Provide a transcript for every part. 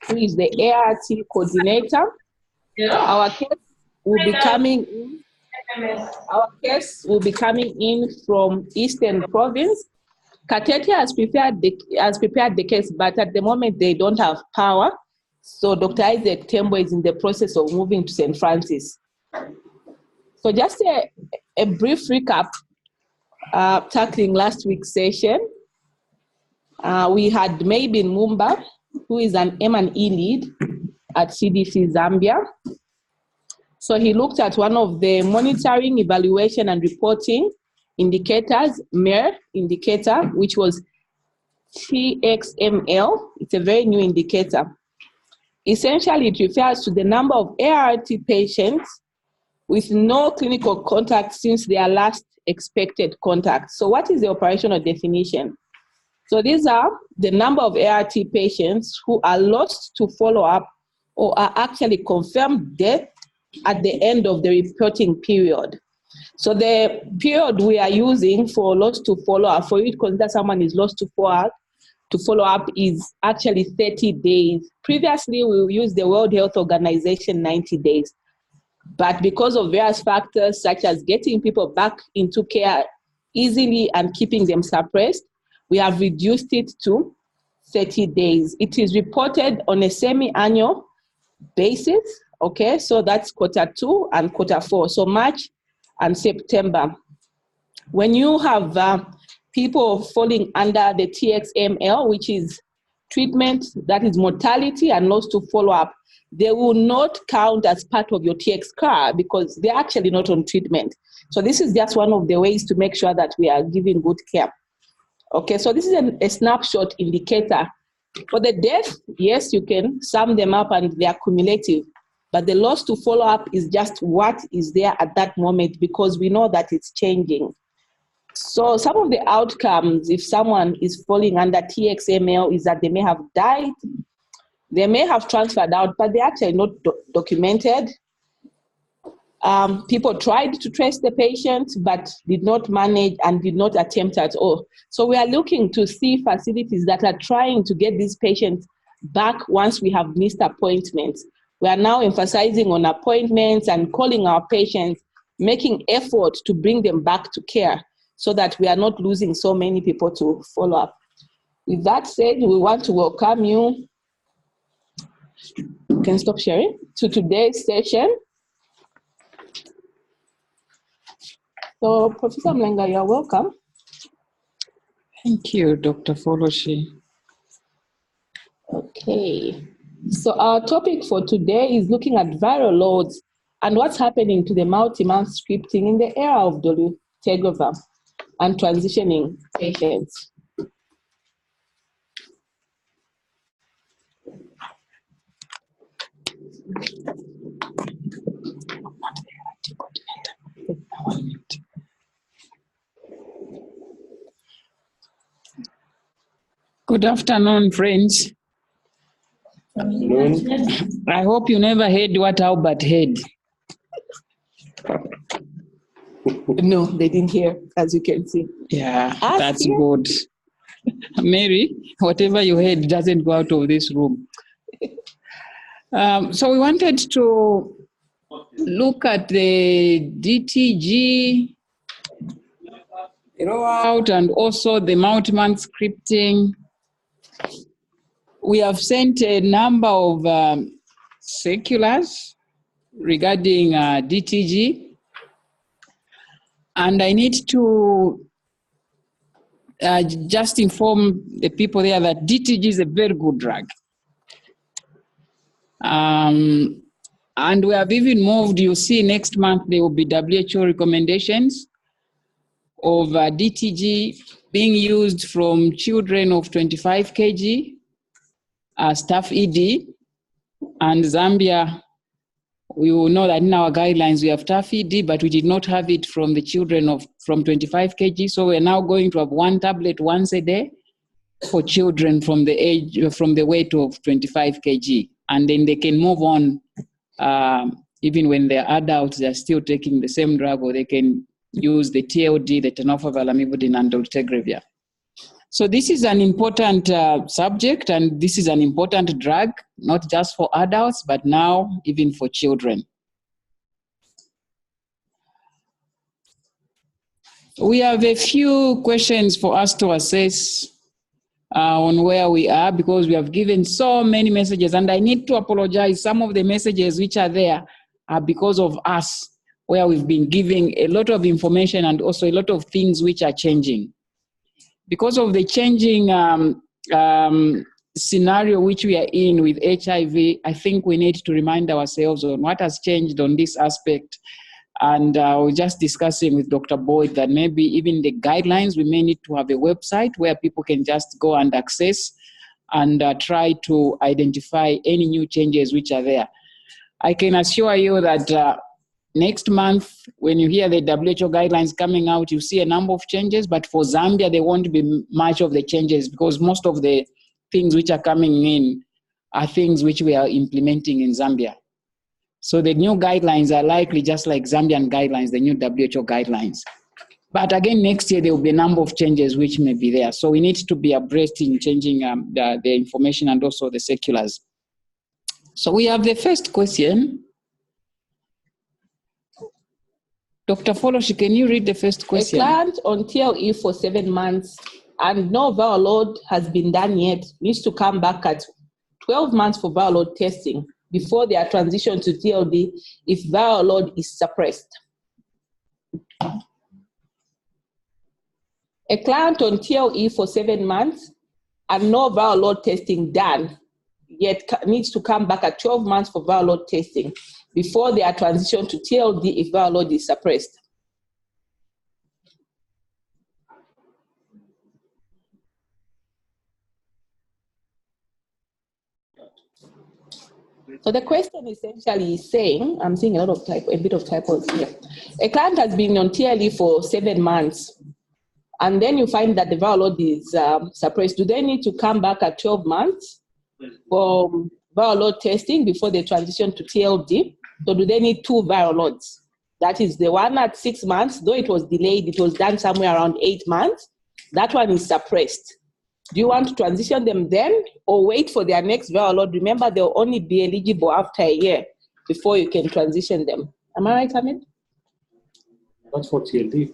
who is the ART coordinator. Our case will be coming in. Our case will be coming in from Eastern Province. Katete has prepared the case, but at the moment they don't have power. So Dr. Isaac Tembo is in the process of moving to St. Francis. So just a brief recap, tackling last week's session. We had Maybin Mumba, who is an M&E lead at CDC Zambia. So he looked at one of the monitoring, evaluation, and reporting indicators, MER indicator, which was TXML. It's a very new indicator. Essentially, it refers to the number of ART patients with no clinical contact since their last expected contact. So what is the operational definition? So these are the number of ART patients who are lost to follow-up or are actually confirmed death at the end of the reporting period. So the period we are using for lost to follow-up, for you to consider someone is lost to follow-up is actually 30 days. Previously, we used the World Health Organization 90 days. But because of various factors, such as getting people back into care easily and keeping them suppressed, we have reduced it to 30 days. It is reported on a semi-annual basis, okay? So that's Q2 and Q4, so March and September. When you have people falling under the TXML, which is treatment, that is mortality and loss to follow-up, they will not count as part of your TX car because they're actually not on treatment. So this is just one of the ways to make sure that we are giving good care. Okay, so this is a snapshot indicator. For the death, yes, you can sum them up and they're cumulative, but the loss to follow-up is just what is there at that moment because we know that it's changing. So some of the outcomes, if someone is falling under TXML, is that they may have died, they may have transferred out, but they're actually not documented. People tried to trace the patient, but did not manage and did not attempt at all. So we are looking to see facilities that are trying to get these patients back once we have missed appointments. We are now emphasizing on appointments and calling our patients, making effort to bring them back to care so that we are not losing so many people to follow up. With that said, we want to welcome you. You can stop sharing to today's session. So, Professor Mulenga, you're welcome. Thank you, Dr. Foloshi. Okay, so our topic for today is looking at viral loads and what's happening to the multi-month scripting in the era of Dolutegravir and transitioning patients. Good afternoon, friends. Afternoon. I hope you never heard what Albert heard. No, they didn't hear, as you can see. Yeah, that's good. Mary, whatever you heard doesn't go out of this room. So we wanted to look at the DTG rollout and also the multi-month scripting. We have sent a number of circulars regarding DTG, and I need to just inform the people there that DTG is a very good drug. And we have even moved, you see next month there will be WHO recommendations of DTG being used from children of 25 kg, staff ED, and Zambia. We will know that in our guidelines we have staff ED, but we did not have it from the children from 25 kg. So we're now going to have one tablet once a day for children from the weight of 25 kg. And then they can move on, even when they're adults, they're still taking the same drug, or they can use the TLD, the tenofovir, lamivudine, and dolutegravir. So this is an important subject, and this is an important drug, not just for adults, but now even for children. We have a few questions for us to assess on where we are, because we have given so many messages, and I need to apologize. Some of the messages which are there are because of us, where we've been giving a lot of information and also a lot of things which are changing. Because of the changing scenario which we are in with HIV, I think we need to remind ourselves on what has changed on this aspect. And we're just discussing with Dr. Boyd that maybe even the guidelines, we may need to have a website where people can just go and access and try to identify any new changes which are there. I can assure you that next month, when you hear the WHO guidelines coming out, you see a number of changes, but for Zambia, there won't be much of the changes, because most of the things which are coming in are things which we are implementing in Zambia. So the new guidelines are likely just like Zambian guidelines, the new WHO guidelines. But again, next year, there will be a number of changes which may be there. So we need to be abreast in changing the information and also the circulars. So we have the first question. Dr. Foloshi, can you read the first question? A client on TLE for 7 months and no viral load has been done yet needs to come back at 12 months for viral load testing before they are transitioned to TLD if viral load is suppressed. A client on TLE for 7 months and no viral load testing done yet needs to come back at 12 months for viral load testing before they are transitioned to TLD if viral load is suppressed. So the question essentially is saying, I'm seeing a bit of typos here. A client has been on TLE for 7 months, and then you find that the viral load is suppressed. Do they need to come back at 12 months for viral load testing before they transition to TLD? So do they need 2 viral loads? That is the one at 6 months, though it was delayed, it was done somewhere around 8 months. That one is suppressed. Do you want to transition them then or wait for their next viral load? Remember, they'll only be eligible after a year before you can transition them. Am I right, Hamid? Not for TLD.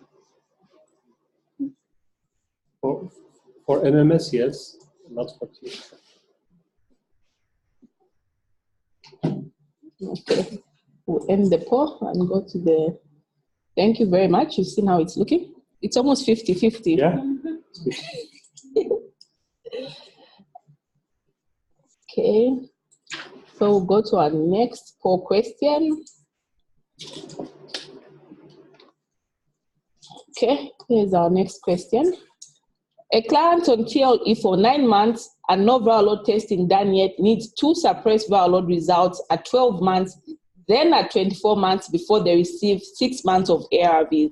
For MMS, yes, not for TLD. Okay, we'll end the poll and go to the, thank you very much. You've seen how it's looking? It's almost 50-50. Yeah. Okay, so we'll go to our next poll question. Okay, here's our next question. A client on TLE for 9 months and no viral load testing done yet needs 2 suppressed viral load results at 12 months, then at 24 months before they receive 6 months of ARVs.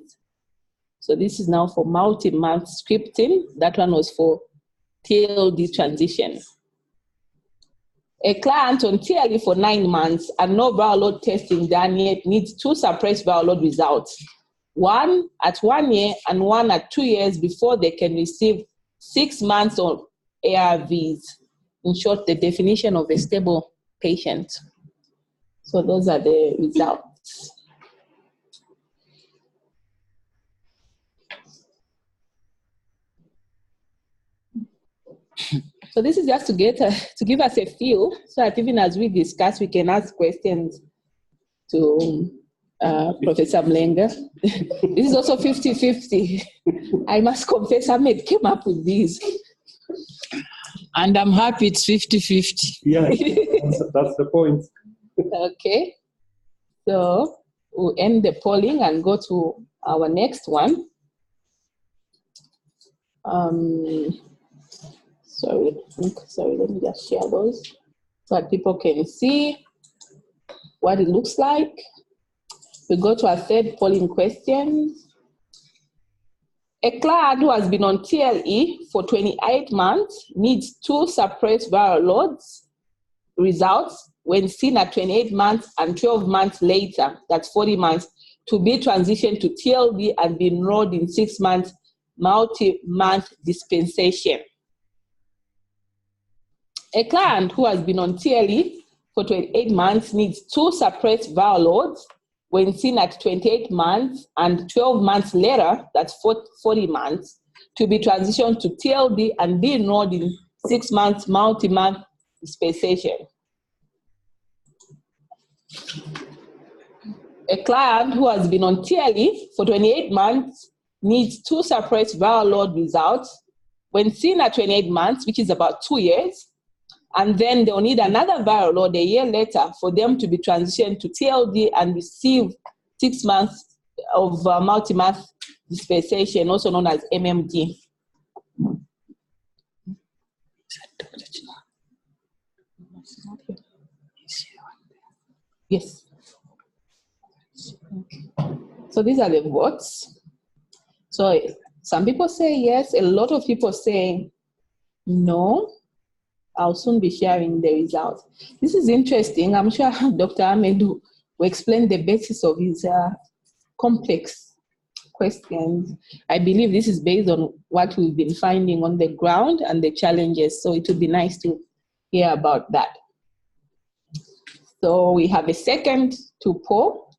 So this is now for multi-month scripting. That one was for TLD transition. A client on TLE for 9 months and no viral load testing done yet needs 2 suppressed viral load results, 1 at 1 year and 1 at 2 years before they can receive 6 months of ARVs. In short, the definition of a stable patient. So those are the results. So this is just to give us a feel, so that even as we discuss, we can ask questions to Professor Mulenga. This is also 50-50. I must confess, Ahmed came up with these. And I'm happy it's 50-50. Yeah, that's the point. Okay, so we'll end the polling and go to our next one. Sorry, let me just share those so that people can see what it looks like. We go to our third polling question. A client who has been on TLE for 28 months needs 2 suppressed viral loads results when seen at 28 months and 12 months later, that's 40 months, to be transitioned to TLD and be enrolled in 6 months multi-month dispensation. A client who has been on TLE for 28 months needs 2 suppressed viral loads when seen at 28 months and 12 months later, that's 40 months, to be transitioned to TLD and be enrolled in 6 months multi-month dispensation. A client who has been on TLE for 28 months needs 2 suppressed viral load results when seen at 28 months, which is about 2 years, and then they'll need another viral load a year later for them to be transitioned to TLD and receive 6 months of multi-month dispensation, also known as MMD. Yes. So these are the votes. So some people say yes, a lot of people say no. I'll soon be sharing the results. This is interesting. I'm sure Dr. Ahmed will explain the basis of his complex questions. I believe this is based on what we've been finding on the ground and the challenges. So it would be nice to hear about that. So we have a second to poll.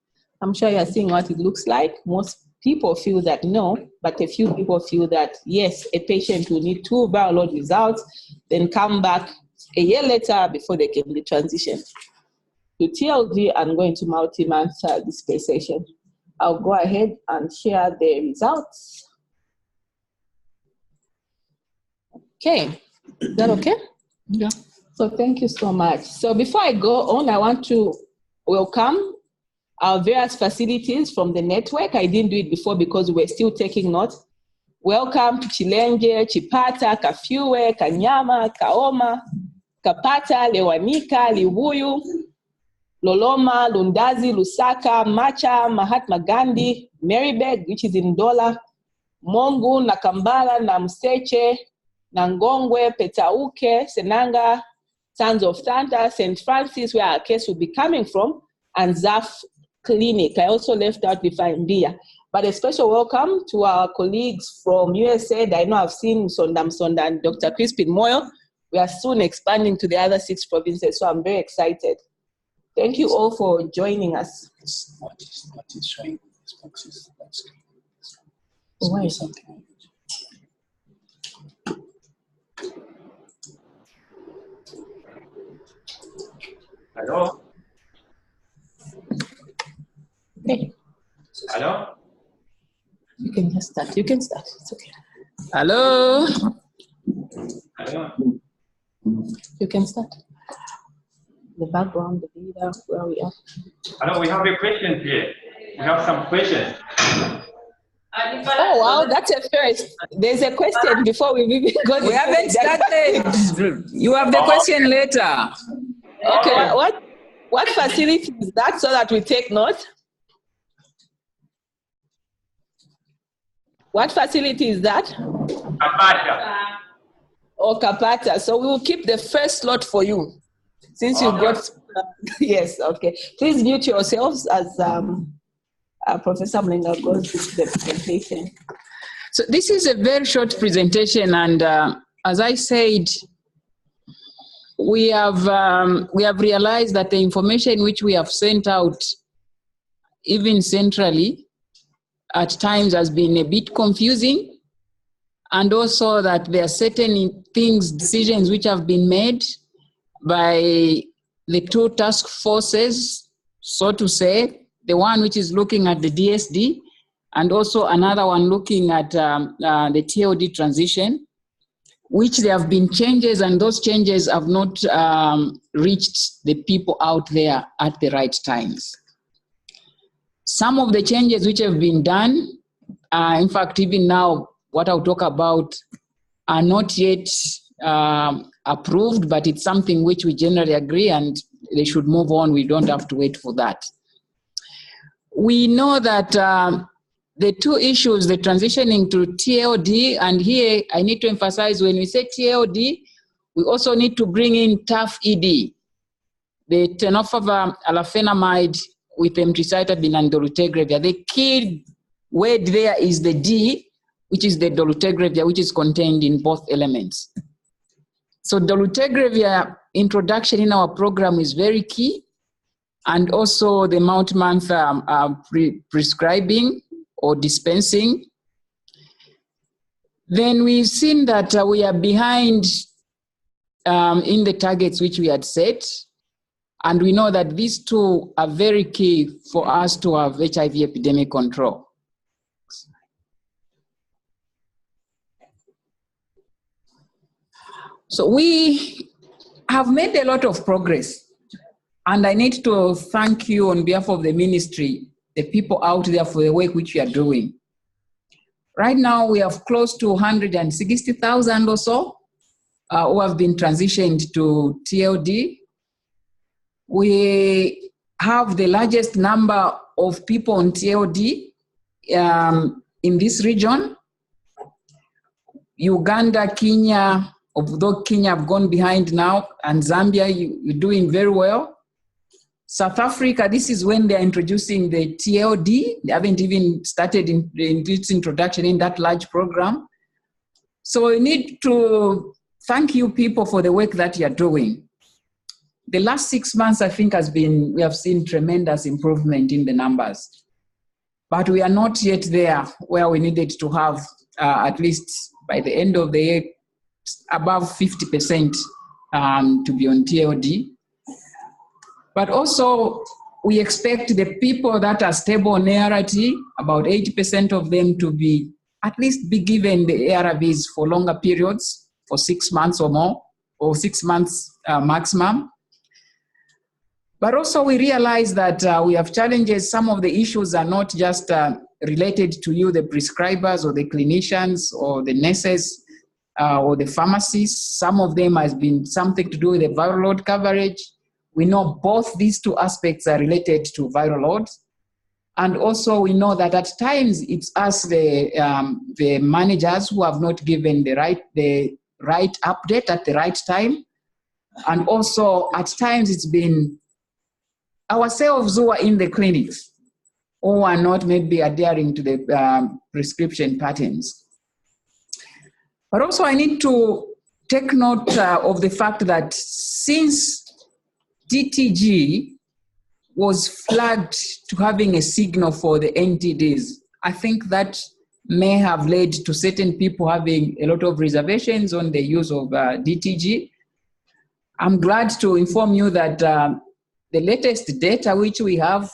I'm sure you're seeing what it looks like. Most people feel that no, but a few people feel that yes, a patient will need 2 viral load results, then come back a year later before they can be transitioned to TLD and go into multi-month dispensation. I'll go ahead and share the results. Okay, is that okay? Yeah. So thank you so much. So before I go on, I want to welcome our various facilities from the network. I didn't do it before because we're still taking notes. Welcome to Chilenge, Chipata, Kafue, Kanyama, Kaoma, Kapata, Lewanika, Libuyu, Loloma, Lundazi, Lusaka, Macha, Mahatma Gandhi, Marybeg, which is in Dola, Mongu, Nakambala, Namseche, Nangongwe, Petauke, Senanga, Sons of Santa, St. Francis, where our case will be coming from, and ZAF Clinic. I also left out Bifambia. But a special welcome to our colleagues from USA. I know I've seen Sonda and Dr. Crispin Moyo. We are soon expanding to the other 6 provinces, so I'm very excited. Thank you all for joining us. What is showing these boxes? Why? Something. Hello? Okay. Hello? You can just start. You can start. It's okay. Hello? Hello? You can start. The background, the leader, where we are. Hello, we have a question here. We have some questions. Oh, wow, that's a first. There's a question before we even go. We haven't started. You have the question later. Okay, what facility is that so that we take note? What facility is that? Kapata. Oh, Kapata. So we will keep the first slot for you. Since you got, yes, okay. Please mute yourselves as Professor Mulenga goes through the presentation. So this is a very short presentation, and as I said, we have realized that the information which we have sent out, even centrally, at times has been a bit confusing, and also that there are certain things, decisions which have been made by the 2 task forces, so to say, the one which is looking at the DSD and also another one looking at the TLD transition, which there have been changes, and those changes have not reached the people out there at the right times. Some of the changes which have been done, in fact, even now, what I'll talk about are not yet approved, but it's something which we generally agree and they should move on. We don't have to wait for that. We know that the 2 issues, the transitioning to TLD, and here I need to emphasize when we say TLD, we also need to bring in TAF-ED, the tenofovir alafenamide with emtricitabine and dolutegravir. The key word there is the D, which is the dolutegravir, which is contained in both elements. So dolutegravir introduction in our program is very key, and also the month prescribing or dispensing. Then we've seen that we are behind in the targets which we had set, and we know that these two are very key for us to have HIV epidemic control. So we have made a lot of progress, and I need to thank you on behalf of the ministry, the people out there, for the work which you are doing. Right now, we have close to 160,000 or so who have been transitioned to TLD. We have the largest number of people on TLD in this region. Uganda, Kenya, although Kenya have gone behind now, and Zambia, you're doing very well. South Africa, this is when they're introducing the TLD. They haven't even started in its introduction in that large program. So we need to thank you people for the work that you're doing. The last 6 months, I think, we have seen tremendous improvement in the numbers. But we are not yet there where we needed to have, at least by the end of the year, above 50% to be on TLD. But also, we expect the people that are stable on ART, about 80% of them, to be at least be given the ARVs for longer periods, for 6 months or more, or 6 months maximum. But also we realize that we have challenges. Some of the issues are not just related to you, the prescribers or the clinicians or the nurses or the pharmacists. Some of them has been something to do with the viral load coverage. We know both these two aspects are related to viral load. And also we know that at times it's us, the managers, who have not given the right update at the right time. And also at times it's been ourselves who are in the clinics who are not maybe adhering to the prescription patterns. But also I need to take note of the fact that since DTG was flagged to having a signal for the NTDs, I think that may have led to certain people having a lot of reservations on the use of DTG. I'm glad to inform you that the latest data which we have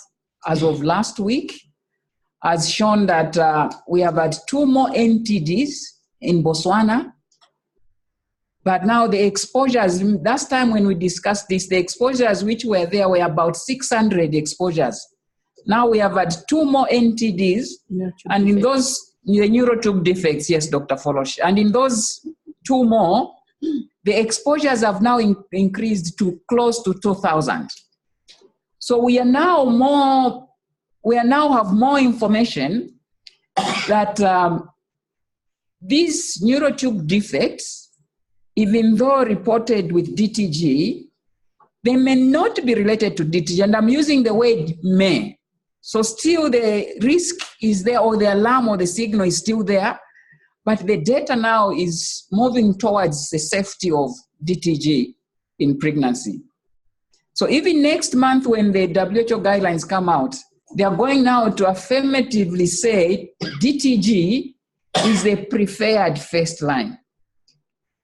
as of last week has shown that we have had 2 more NTDs in Botswana. But now the exposures, last time when we discussed this, the exposures which were there were about 600 exposures. Now we have had 2 more NTDs, and in those, the neurotube defects, yes, Dr. Folosh, and in those 2 more, the exposures have now increased to close to 2,000. So we are now have more information that these neurotube defects, even though reported with DTG, they may not be related to DTG, and I'm using the word may. So still the risk is there, or the alarm or the signal is still there, but the data now is moving towards the safety of DTG in pregnancy. So even next month when the WHO guidelines come out, they are going now to affirmatively say DTG is the preferred first line.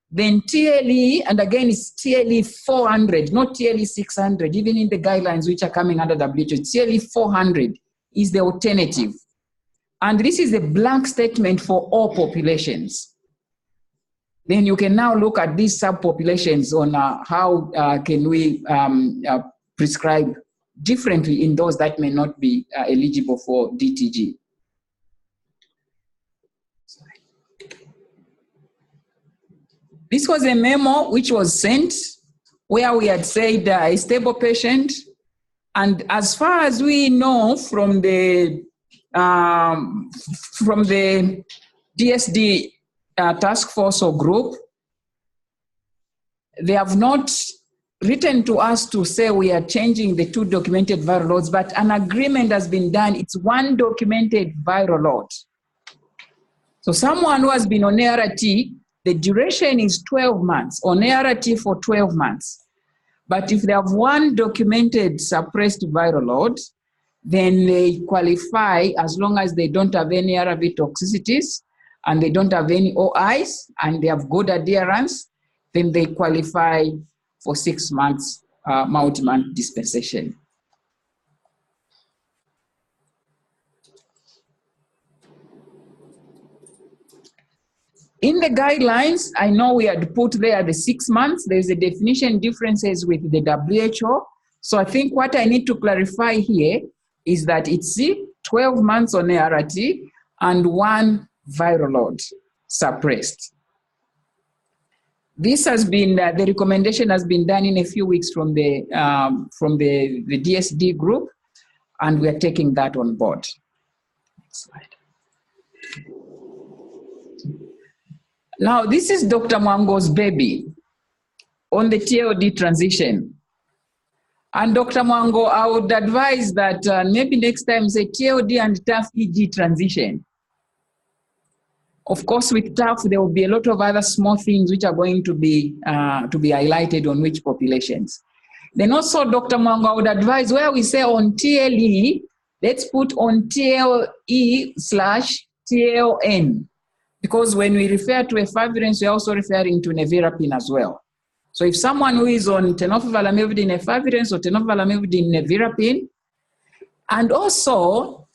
Then TLE, and again it's TLE 400, not TLE 600, even in the guidelines which are coming under WHO, TLE 400 is the alternative. And this is a blank statement for all populations. Then you can now look at these subpopulations on how can we prescribe differently in those that may not be eligible for DTG. This was a memo which was sent where we had said a stable patient, and as far as we know from the DSD task force or group, they have not written to us to say we are changing the 2 documented viral loads, but an agreement has been done. It's 1 documented viral load. So someone who has been on ART, the duration is 12 months, on ART for 12 months. But if they have one documented suppressed viral load, then they qualify as long as they don't have any RV toxicities and they don't have any OIs and they have good adherence, then they qualify for 6 months multi-month dispensation. In the guidelines, I know we had put there the 6 months. There's a definition differences with the WHO. So I think what I need to clarify here is that it's 12 months on ART and 1 viral load suppressed. This has been, the recommendation has been done in a few weeks from the DSD group, and we are taking that on board. Next slide. Now, this is Dr. Mwango's baby on the TLD transition. And Dr. Mwango, I would advise that maybe next time say TLD and TAF-EG transition. Of course, with TAF, there will be a lot of other small things which are going to be highlighted on which populations. Then also, Dr. Mwango, I would advise where we say on TLE, let's put on TLE/TLN. Because when we refer to efavirenz, we're also referring to nevirapine as well. So if someone who is on tenofovir efavirenz or tenofovir nevirapine, and also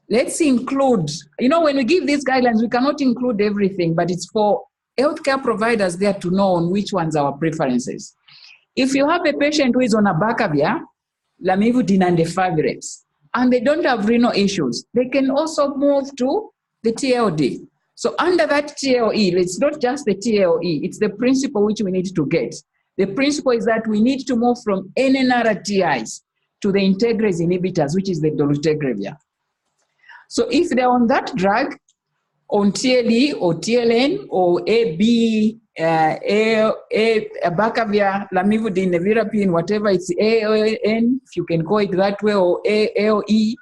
let's include, you know, when we give these guidelines, we cannot include everything, but it's for healthcare providers there to know on which ones are our preferences. If you have a patient who is on abacavir, lamivudine and efavirenz, and they don't have renal issues, they can also move to the TLD. So under that TLE, it's not just the TLE, it's the principle which we need to get. The principle is that we need to move from NNRTIs to the integrase inhibitors, which is the dolutegravir. So if they're on that drug, on TLE or TLN or abacavir, lamivudine, nevirapine, whatever, it's ALN, if you can call it that way, or ALE,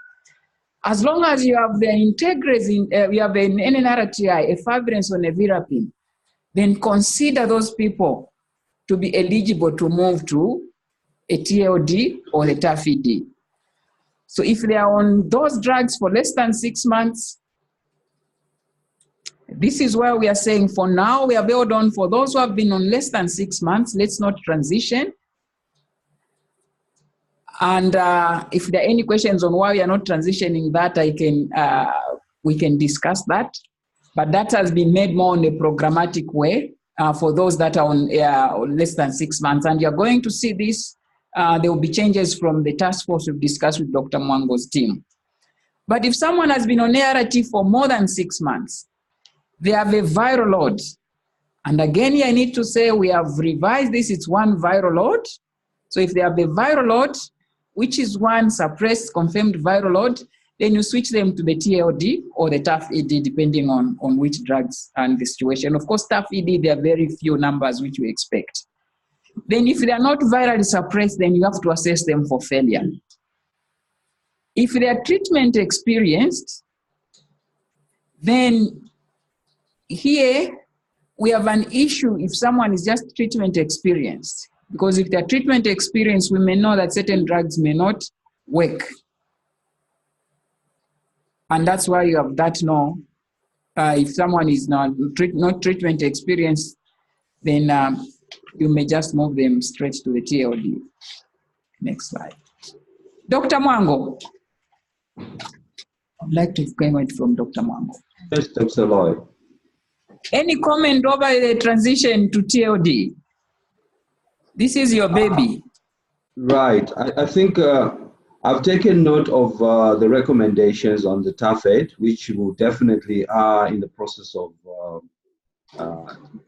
as long as you have the integrase, you have an NNRTI, efavirenz or nevirapine, then consider those people to be eligible to move to a TLD or a TAF-ED. So if they are on those drugs for less than 6 months, this is where we are saying for now, we are built on for those who have been on less than 6 months, let's not transition. And if there are any questions on why we are not transitioning that, we can discuss that. But that has been made more in a programmatic way for those that are on less than 6 months. And you're going to see this. There will be changes from the task force we've discussed with Dr. Mwango's team. But if someone has been on ART for more than 6 months, they have a viral load. And again, here I need to say we have revised this. It's 1 viral load. So if they have a viral load, which is 1 suppressed confirmed viral load, then you switch them to the TLD or the TAF-ED, depending on which drugs and the situation. Of course, TAF-ED, there are very few numbers which we expect. Then if they are not virally suppressed, then you have to assess them for failure. If they are treatment experienced, then here we have an issue if someone is just treatment experienced. Because if they're treatment experienced, we may know that certain drugs may not work. And that's why you have that no. If someone is not treatment experienced, then you may just move them straight to the TLD. Next slide. Dr. Mwango. I'd like to go from Dr. Mwango. Yes, Dr. Lloyd. Any comment over the transition to TLD? This is your baby. Right. I think I've taken note of the recommendations on the TAF-ED, which we definitely are in the process of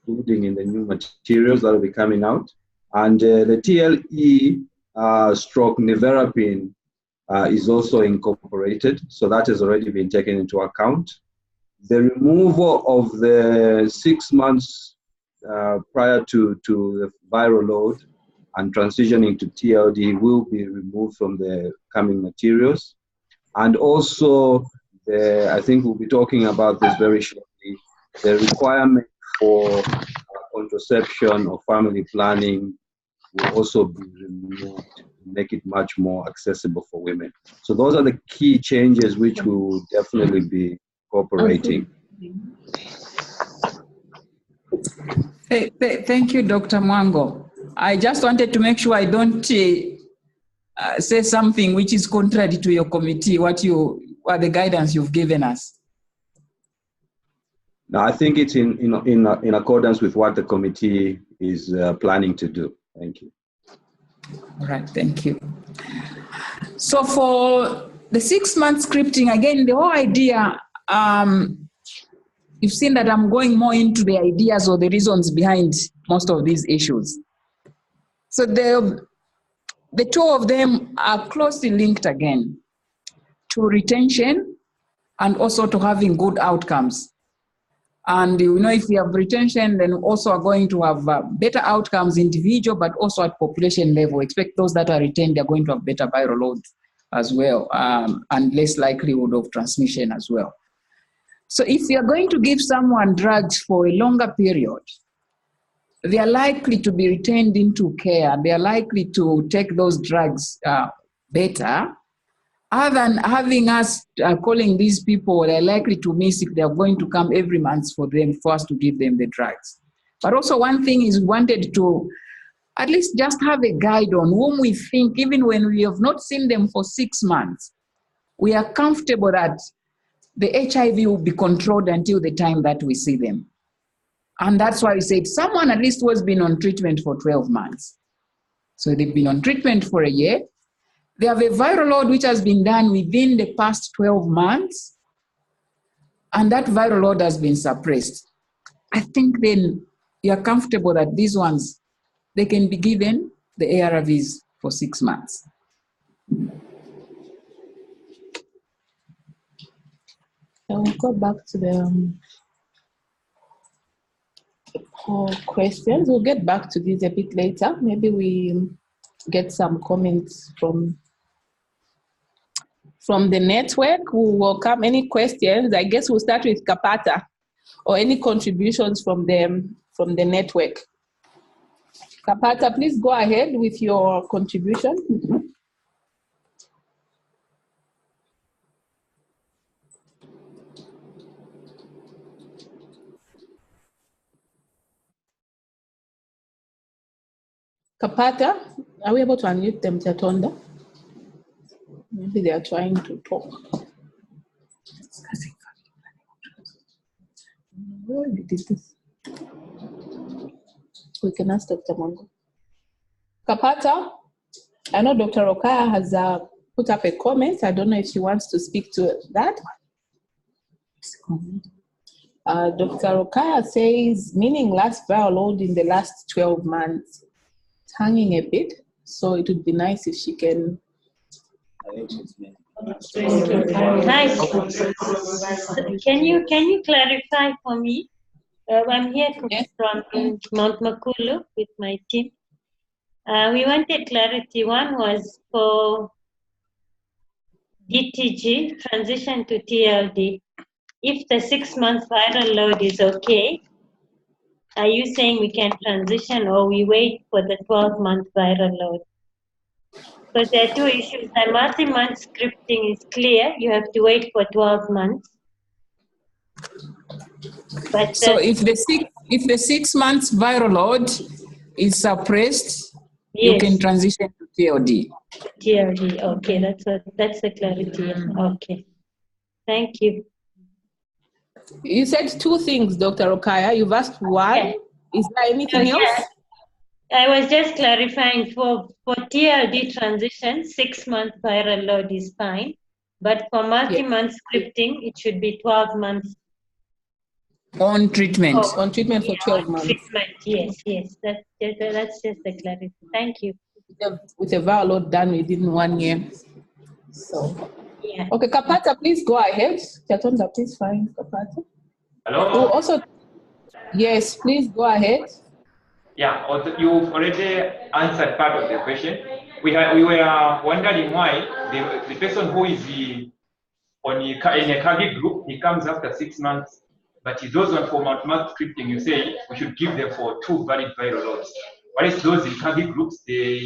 including in the new materials that will be coming out. And the TLE stroke nevirapine is also incorporated. So that has already been taken into account. The removal of the 6 months prior to the viral load and transitioning to TLD will be removed from the coming materials. And also, I think we'll be talking about this very shortly, the requirement for contraception or family planning will also be removed to make it much more accessible for women. So those are the key changes which we will definitely be incorporating. Thank you, Dr. Mwango. I just wanted to make sure I don't say something which is contrary to your committee, what the guidance you've given us. No, I think it's in accordance with what the committee is planning to do. Thank you. All right, thank you. So for the 6-month scripting, again, the whole idea, you've seen that I'm going more into the ideas or the reasons behind most of these issues. So the two of them are closely linked again to retention and also to having good outcomes. And you know, if we have retention, then also are going to have better outcomes individual, but also at population level. Expect those that are retained, they're going to have better viral loads as well, and less likelihood of transmission as well. So if you're going to give someone drugs for a longer period, they are likely to be retained into care. They are likely to take those drugs better, other than having us calling these people, they're likely to miss if they're going to come every month for us to give them the drugs. But also one thing is we wanted to at least just have a guide on whom we think, even when we have not seen them for 6 months, we are comfortable that the HIV will be controlled until the time that we see them. And that's why we said someone at least who has been on treatment for 12 months. So they've been on treatment for a year. They have a viral load which has been done within the past 12 months, and that viral load has been suppressed. I think then you're comfortable that these ones, they can be given the ARVs for 6 months. I'll go back to the questions. We'll get back to these a bit later. Maybe we get some comments from the network. We'll welcome any questions. I guess we'll start with Kapata, or any contributions from the network. Kapata, please go ahead with your contribution. Kapata, are we able to unmute them, Chatonda? Maybe they are trying to talk. Where did this? We can ask Dr. Mongo. Kapata, I know Dr. Okaya has put up a comment. I don't know if she wants to speak to that. Dr. Okaya says, meaning last viral load in the last 12 months. It's hanging a bit, so it would be nice if she can. Hi. Can you clarify for me? I'm here from Mount Makulu with my team. We wanted clarity. One was for DTG, transition to TLD. If the 6-month viral load is okay, are you saying we can transition, or we wait for the 12-month viral load? Because there are two issues. The multi-month scripting is clear. You have to wait for 12 months. But so if the 6 months viral load is suppressed, yes, you can transition to TLD. TLD, okay, that's the clarity. Okay, thank you. You said two things, Dr. Okaya. You've asked one. Yeah. Is there anything else? I was just clarifying for TLD transition, 6-month viral load is fine, but for multi-month scripting, it should be 12 months. On treatment. Oh, on treatment for 12 months. Treatment, yes. That's just the clarity. Thank you. With a viral load done within 1 year. So, yeah. Okay, Kapata, please go ahead. Chatonda, please find Kapata. Hello? Oh, also, yes, please go ahead. Yeah, you've already answered part of the question. We were wondering why the person who is in a cardiac group, he comes after 6 months But those on for mouth-to-mouth scripting, you say we should give them for 2 valid viral loads. Whereas those in target groups, they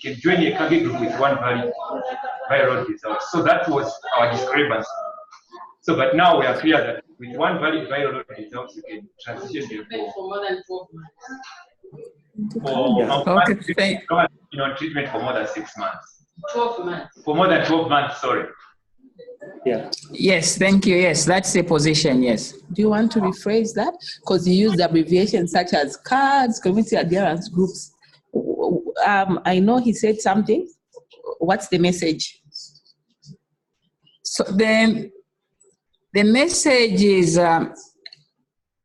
can join a target group with 1 valid viral load result. So that was our discrepancy. So, but now we are clear that with 1 valid viral load result, you can transition them for more than 12 months. Treatment for more than 6 months. 12 months. For more than 12 months, sorry. Yeah. Yes, thank you. Yes, that's the position, yes. Do you want to rephrase that? Because you used abbreviations such as CARDs, community adherence groups. I know he said something. What's the message? So then the message is,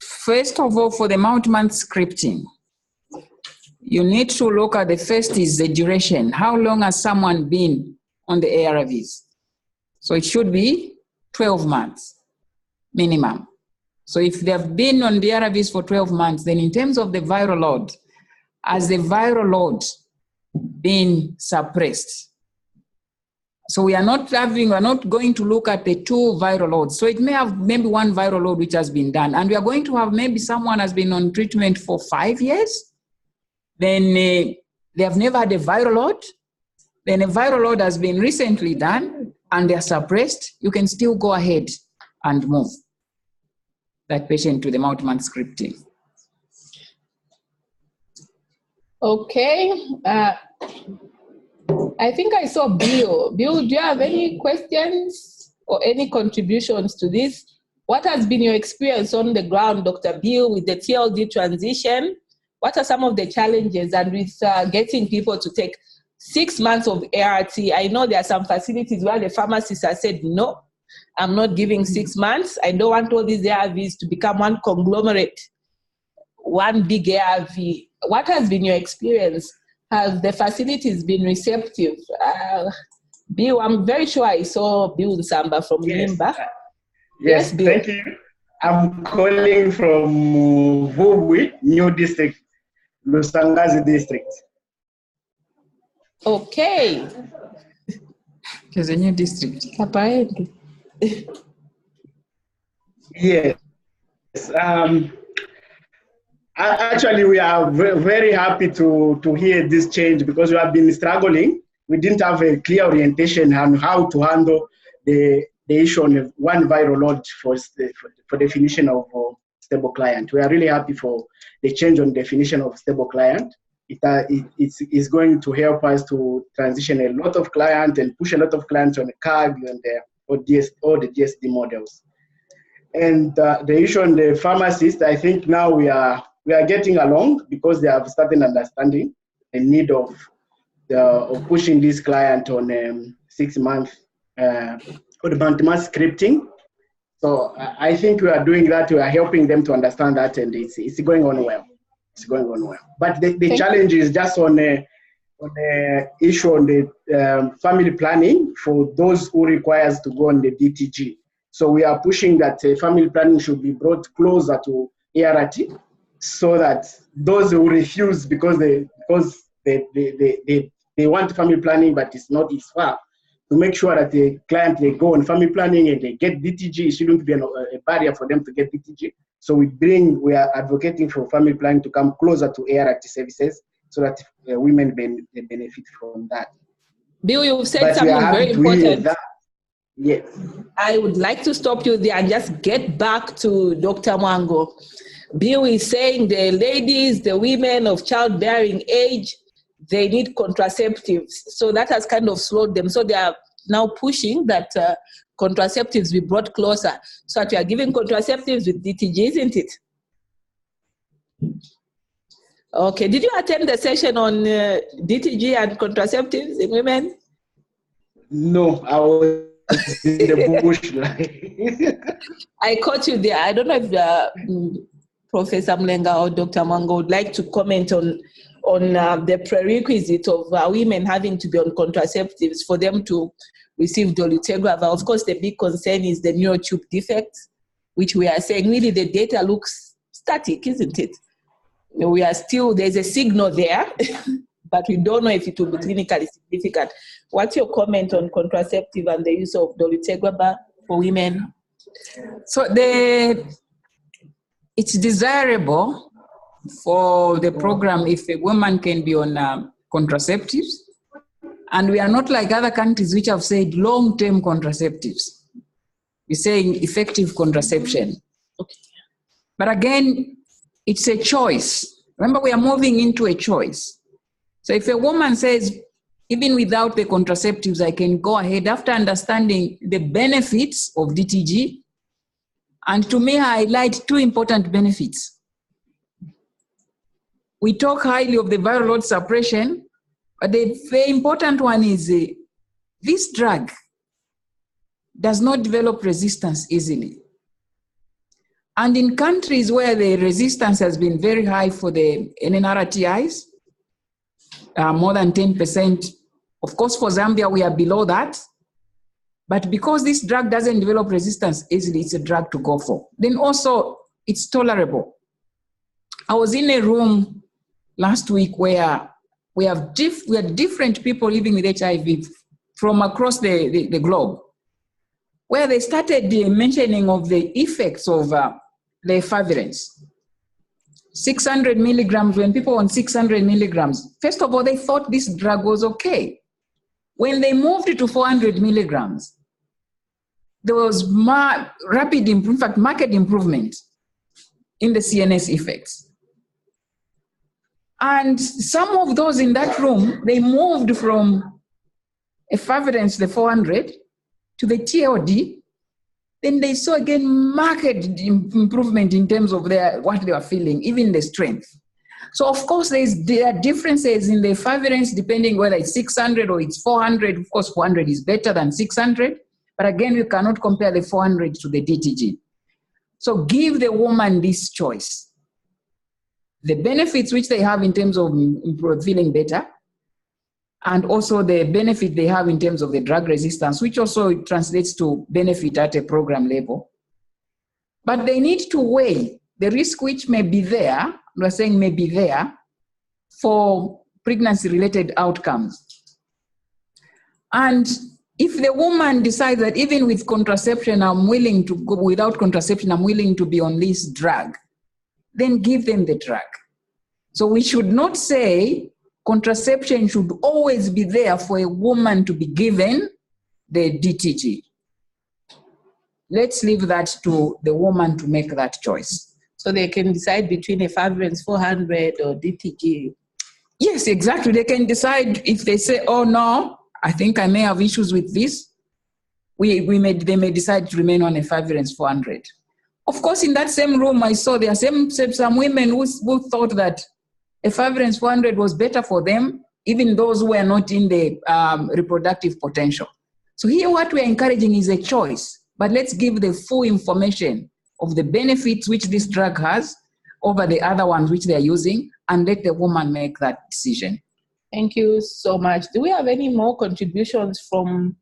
first of all, for the mouth-to-mouth scripting, you need to look at the first is the duration. How long has someone been on the ARVs? So it should be 12 months minimum. So if they've been on the ARVs for 12 months, then in terms of the viral load, has the viral load been suppressed? So we're not going to look at the 2 viral loads. So it may have maybe 1 viral load which has been done. And we are going to have maybe someone has been on treatment for 5 years. Then they have never had a viral load. Then a viral load has been recently done and they're suppressed. You can still go ahead and move that patient to the mouth-to-mouth scripting. Okay. I think I saw Bill. Bill, do you have any questions or any contributions to this? What has been your experience on the ground, Dr. Bill, with the TLD transition? What are some of the challenges and with getting people to take 6 months of ART? I know there are some facilities where the pharmacists have said, no, I'm not giving 6 months. I don't want all these ARVs to become one conglomerate, one big ARV. What has been your experience? Have the facilities been receptive? Bill, I'm very sure I saw Bill Nsamba from Limba. Yes, Bill. Thank you. I'm calling from Vubwi, New District, Lusangazi District. Okay. There's a new district. Apparently. Yes. Actually, we are very happy to hear this change because we have been struggling. We didn't have a clear orientation on how to handle the issue on 1 viral load for definition of stable client. We are really happy for the change on definition of stable client. It's going to help us to transition a lot of clients and push a lot of clients on the CAG and all the DSD models. And the issue on the pharmacist, I think now we are getting along because they have started understanding the need of pushing this client on 6 month or the mouth-to-mouth scripting. So I think we are doing that. We are helping them to understand that, and it's going on well. It's going on well. But the challenge is just on the issue on the family planning for those who requires to go on the DTG. So we are pushing that family planning should be brought closer to ART, so that those who refuse because they want family planning but it's not as far, to make sure that the client, they go on family planning and they get DTG. It shouldn't be a barrier for them to get DTG. So we are advocating for family planning to come closer to ART services so that women benefit from that. Bill, you've said something very important. Yes. I would like to stop you there and just get back to Dr. Mwango. Bill is saying the ladies, the women of childbearing age, they need contraceptives. So that has kind of slowed them. So they are now pushing that contraceptives be brought closer. So that we are giving contraceptives with DTG, isn't it? Okay. Did you attend the session on DTG and contraceptives in women? No, I was in the bush. I caught you there. I don't know if Professor Mulenga or Dr. Mwango would like to comment on the prerequisite of women having to be on contraceptives for them to receive dolutegravir. Of course, the big concern is the neurotube defects, which we are saying really the data looks static, isn't it? We are still, there's a signal there, but we don't know if it will be clinically significant. What's your comment on contraceptive and the use of dolutegravir for women? So the it's desirable for the program if a woman can be on contraceptives. And we are not like other countries which have said long-term contraceptives. We're saying effective contraception. Okay. But again, it's a choice. Remember, we are moving into a choice. So if a woman says, even without the contraceptives, I can go ahead after understanding the benefits of DTG, and to me, I highlight two important benefits. We talk highly of the viral load suppression, but the very important one is this drug does not develop resistance easily. And in countries where the resistance has been very high for the NNRTIs, more than 10%, of course for Zambia we are below that, but because this drug doesn't develop resistance easily, it's a drug to go for. Then also, it's tolerable. I was in a room last week where we had different people living with HIV from across the globe, where they started mentioning of the effects of the efavirenz. 600 milligrams, when people on 600 milligrams, first of all, they thought this drug was okay. When they moved it to 400 milligrams, there was rapid, in fact, marked improvement in the CNS effects. And some of those in that room, they moved from efavirenz, the 400, to the TLD. Then they saw again marked improvement in terms of what they were feeling, even the strength. So of course there are differences in the efavirenz depending whether it's 600 or it's 400. Of course 400 is better than 600, but again you cannot compare the 400 to the DTG. So give the woman this choice. The benefits which they have in terms of feeling better, and also the benefit they have in terms of the drug resistance, which also translates to benefit at a program level. But they need to weigh the risk which may be there, we're saying may be there, for pregnancy-related outcomes. And if the woman decides that even with contraception, I'm willing to go, without contraception, I'm willing to be on this drug, then give them the drug. So we should not say contraception should always be there for a woman to be given the DTG. Let's leave that to the woman to make that choice. So they can decide between efavirenz 400 or DTG. Yes, exactly. They can decide if they say, oh no, I think I may have issues with this. They may decide to remain on efavirenz 400. Of course, in that same room, I saw there are some women who thought that efavirenz 400 was better for them, even those who were not in the reproductive potential. So here what we're encouraging is a choice, but let's give the full information of the benefits which this drug has over the other ones which they're using, and let the woman make that decision. Thank you so much. Do we have any more contributions from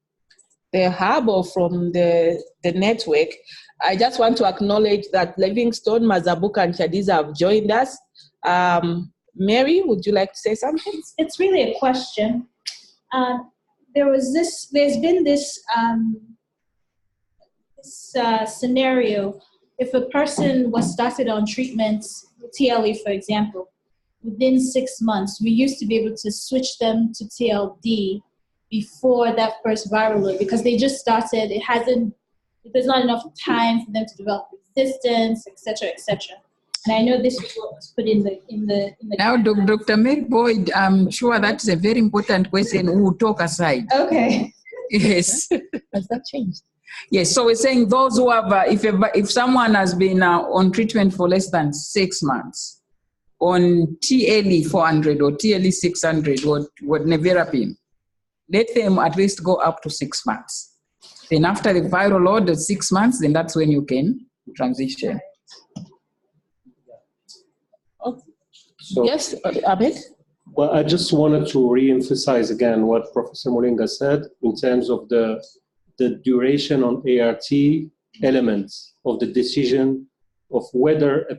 the hub or from the network? I just want to acknowledge that Livingstone, Mazabuka, and Chadiza have joined us. Mary, would you like to say something? It's really a question. There's been this scenario. If a person was started on treatments, TLE for example, within 6 months, we used to be able to switch them to TLD before that first viral load because they just started. There's not enough time for them to develop resistance, etc., etc. And I know this is what was put in the Now, Dr. Mary Boyd, I'm sure that's a very important question. We'll talk aside. Okay. Yes. Has that changed? Yes, so we're saying those who have, if someone has been on treatment for less than 6 months, on TLE 400 or TLE 600 or nevirapine, let them at least go up to 6 months. Then after the viral load of 6 months, then that's when you can transition. Okay. So, yes, Ahmed? Well, I just wanted to re-emphasize again what Professor Mulenga said in terms of the duration on ART elements of the decision of whether a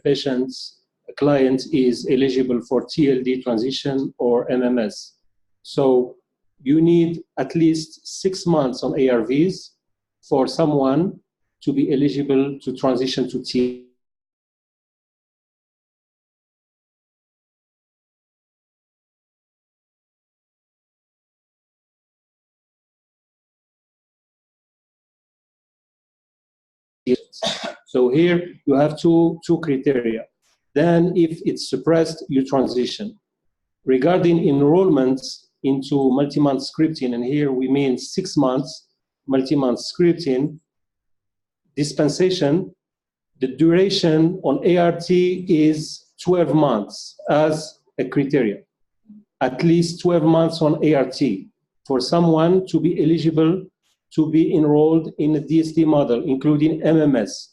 client is eligible for TLD transition or MMS. So you need at least 6 months on ARVs for someone to be eligible to transition to TLD. So here you have two criteria. Then if it's suppressed, you transition. Regarding enrollments into multi-month scripting, and here we mean 6 months multi-month scripting, dispensation, the duration on ART is 12 months as a criteria. At least 12 months on ART for someone to be eligible to be enrolled in a DSD model, including MMS.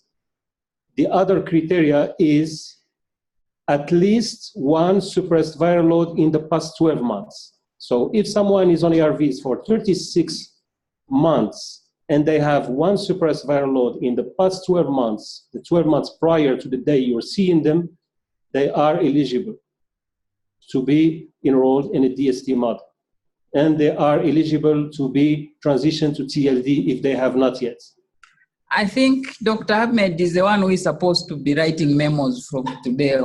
The other criteria is at least one suppressed viral load in the past 12 months. So if someone is on ARVs for 36 months and they have one suppressed viral load in the past 12 months, the 12 months prior to the day you're seeing them, they are eligible to be enrolled in a DSD model. And they are eligible to be transitioned to TLD if they have not yet. I think Dr. Ahmed is the one who is supposed to be writing memos from today.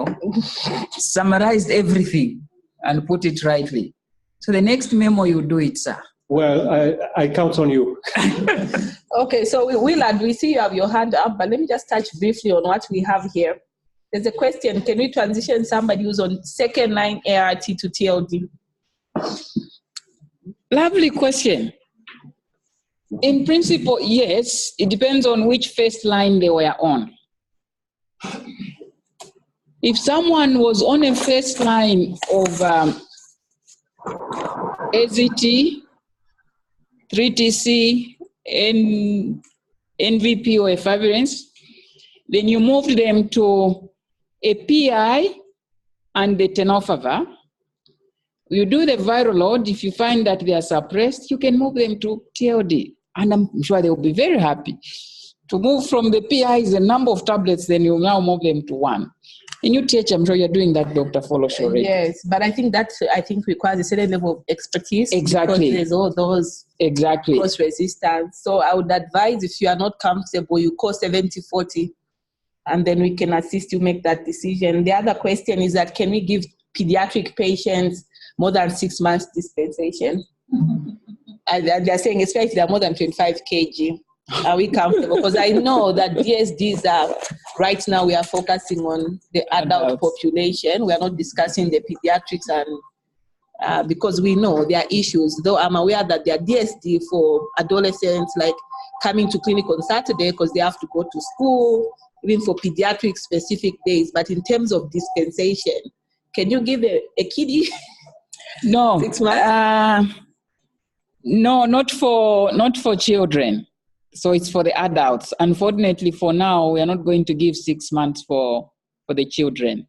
Summarized everything and put it rightly. So the next memo, you do it, sir. Well, I count on you. Okay, so Willard, we see you have your hand up, but let me just touch briefly on what we have here. There's a question, can we transition somebody who's on second line ART to TLD? Lovely question. In principle, yes. It depends on which first line they were on. If someone was on a first line of AZT, 3TC, NVP or efavirenz, then you moved them to a PI and the tenofovir. You do the viral load. If you find that they are suppressed, you can move them to TLD. And I'm sure they will be very happy. To move from the PI is a number of tablets, then you now move them to one. In UTH, I'm sure you're doing that, Dr. Follows already. Yes, but I think that requires a certain level of expertise. Exactly. Because there's all those cross resistance. So I would advise, if you are not comfortable, you call 70-40, and then we can assist you make that decision. The other question is that, can we give pediatric patients more than 6 months dispensation? And they're saying, especially if they're more than 25 kg, are we comfortable? Because I know that DSDs are, right now we are focusing on the adult population. We are not discussing the pediatrics, and because we know there are issues, though I'm aware that there are DSD for adolescents, like coming to clinic on Saturday because they have to go to school, even for pediatric specific days. But in terms of dispensation, can you give a kiddie? No. 6 months? No, not for children. So it's for the adults. Unfortunately, for now, we are not going to give 6 months for the children.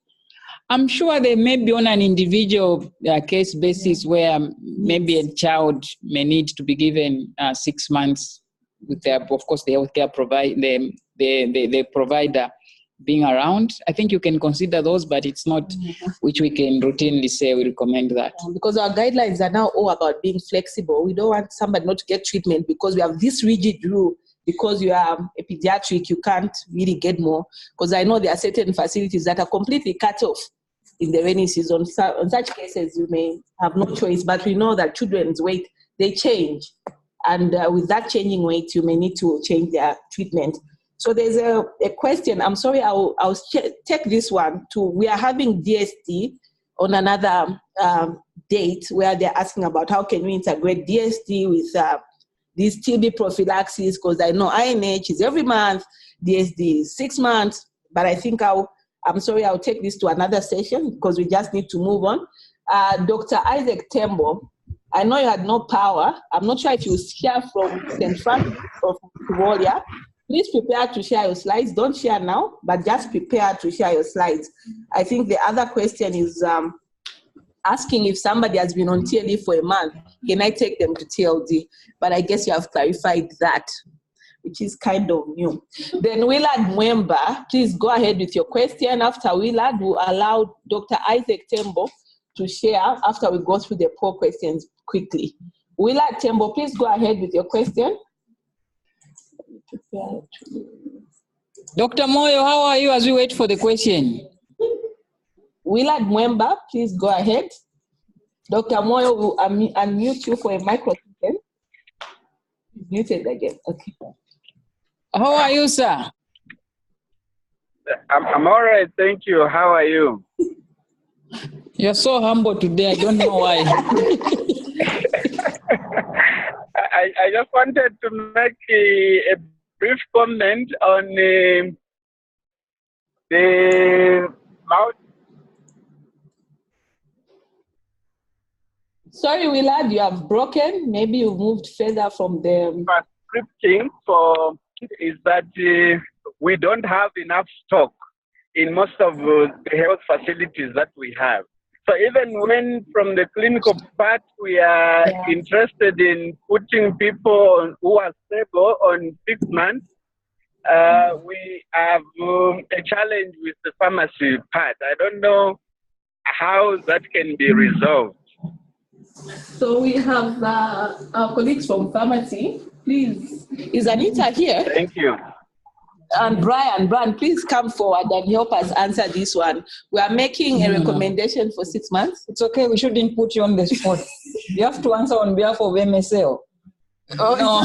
I'm sure they may be on an individual case basis where maybe a child may need to be given 6 months with their, of course, the healthcare the provider being around. I think you can consider those, but it's not which we can routinely say we recommend that. Because our guidelines are now all about being flexible. We don't want somebody not to get treatment because we have this rigid rule. Because you are a pediatric, you can't really get more. Because I know there are certain facilities that are completely cut off in the rainy season. So in such cases, you may have no choice. But we know that children's weight, they change. And with that changing weight, you may need to change their treatment. So there's a question. I'm sorry, I'll take this one to. We are having DSD on another date where they're asking about how can we integrate DSD with these TB prophylaxis, because I know INH is every month, DSD is 6 months, but I think I'll take this to another session because we just need to move on. Dr. Isaac Tembo, I know you had no power. I'm not sure if you share from St. Francis or from Kivolia. Please prepare to share your slides. Don't share now, but just prepare to share your slides. I think the other question is asking if somebody has been on TLD for a month, can I take them to TLD? But I guess you have clarified that, which is kind of new. Then Willard Mwemba, please go ahead with your question. After Willard, we'll allow Dr. Isaac Tembo to share after we go through the poll questions quickly. Willard Tembo, please go ahead with your question. Dr. Moyo, how are you as we wait for the question? Willard Mwemba, please go ahead. Dr. Moyo will unmute you for a microsecond. Muted again. Okay. How are you, sir? I'm all right, thank you. How are you? You're so humble today. I don't know why. I just wanted to make a brief comment on the mouth. Sorry, Willard, you have broken. Maybe you moved further from the Scripting for is that we don't have enough stock in most of the health facilities that we have. So even when from the clinical part we are interested in putting people on, who are stable on 6 months, we have a challenge with the pharmacy part. I don't know how that can be resolved. So we have our colleagues from pharmacy. Please, is Anita here? Thank you. And Brian, please come forward and help us answer this one. We are making a recommendation for 6 months. It's okay, we shouldn't put you on the spot. You have to answer on behalf of MSL. Oh, no.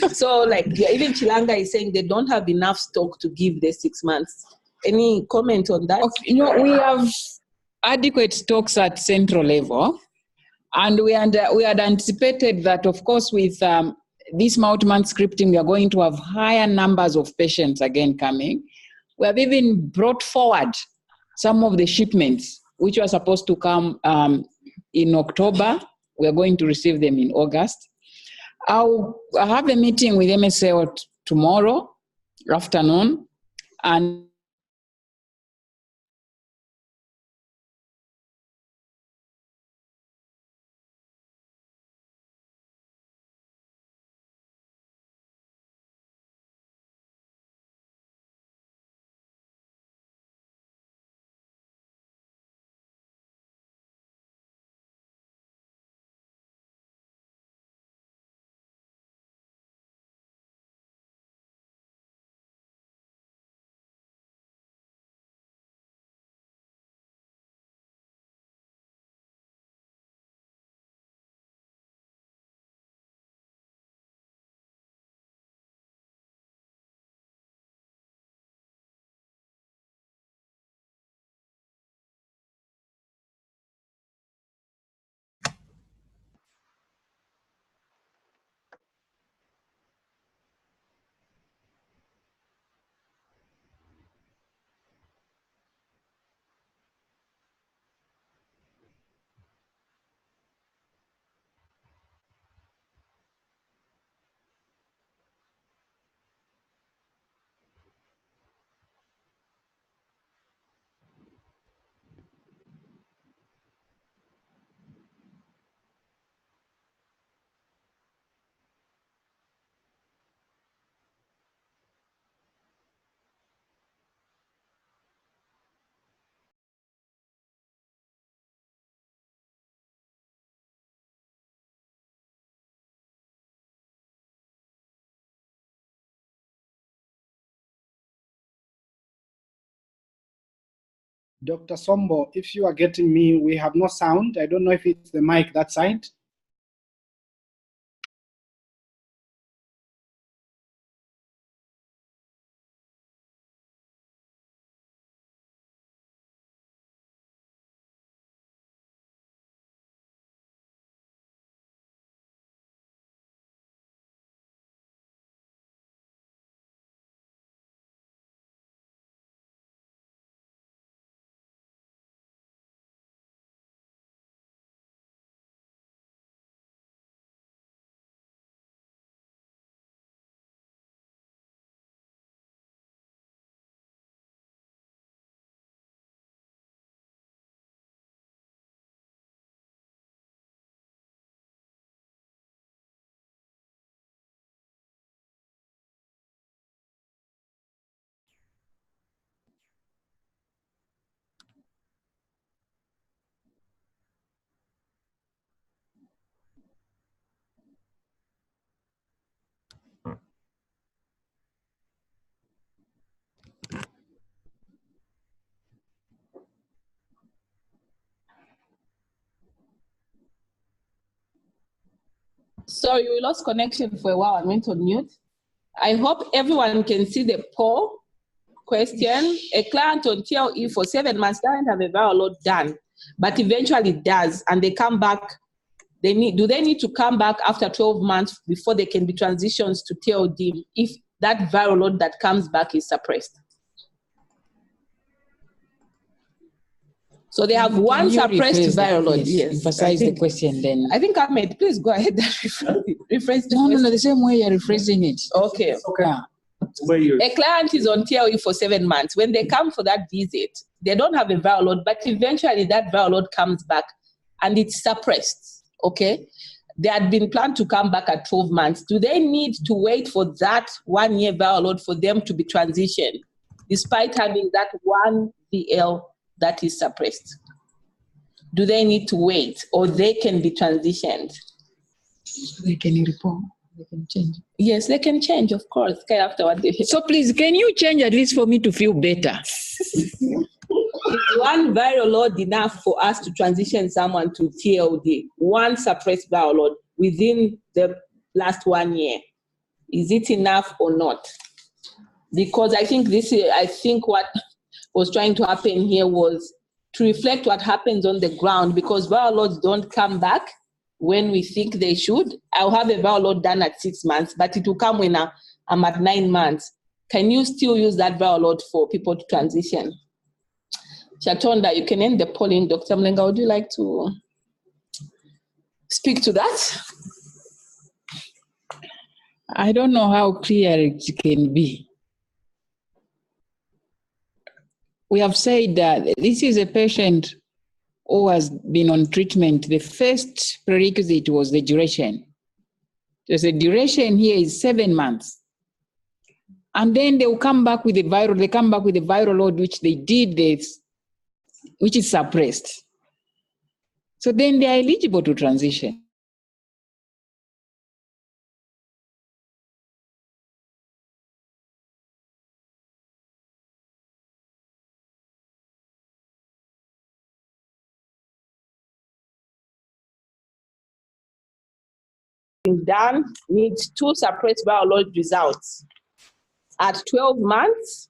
So like even Chilanga is saying they don't have enough stock to give the 6 months. Any comment on that? Okay, we have adequate stocks at central level. And we had anticipated that, of course, with this multi-month scripting, we are going to have higher numbers of patients again coming. We have even brought forward some of the shipments, which were supposed to come in October. We are going to receive them in August. I'll have a meeting with MSL tomorrow afternoon, and Dr. Sombo, if you are getting me, we have no sound. I don't know if it's the mic that side. Sorry, we lost connection for a while. I went on mute. I hope everyone can see the poll. question. A client on TLE for 7 months doesn't have a viral load done, but eventually does, and they come back. Do they need to come back after 12 months before they can be transitioned to TLD if that viral load that comes back is suppressed? So they have one suppressed viral load. Yes. Emphasize the question then. I think Ahmed, please go ahead and rephrase the question. No, the same way you're rephrasing it. Okay. A client is on TLE for 7 months. When they come for that visit, they don't have a viral load, but eventually that viral load comes back and it's suppressed. Okay. They had been planned to come back at 12 months. Do they need to wait for that 1 year viral load for them to be transitioned, despite having that one VL that is suppressed? Do they need to wait, or they can be transitioned? They can report. They can change. Yes, they can change, of course. After what they hit. So please, can you change at least for me to feel better? Is one viral load enough for us to transition someone to TLD? One suppressed viral load within the last 1 year. Is it enough or not? Because I think what was trying to happen here was to reflect what happens on the ground, because viral loads don't come back when we think they should. I'll have a viral load done at 6 months, but it will come when I'm at 9 months. Can you still use that viral load for people to transition? Chatonda, you can end the polling. Dr. Mulenga, would you like to speak to that? I don't know how clear it can be. We have said that this is a patient who has been on treatment. The first prerequisite was the duration. So the duration here is 7 months. And then they will come back with the viral load, which they did this, which is suppressed. So then they are eligible to transition. Done needs 2 suppressed viral load results at 12 months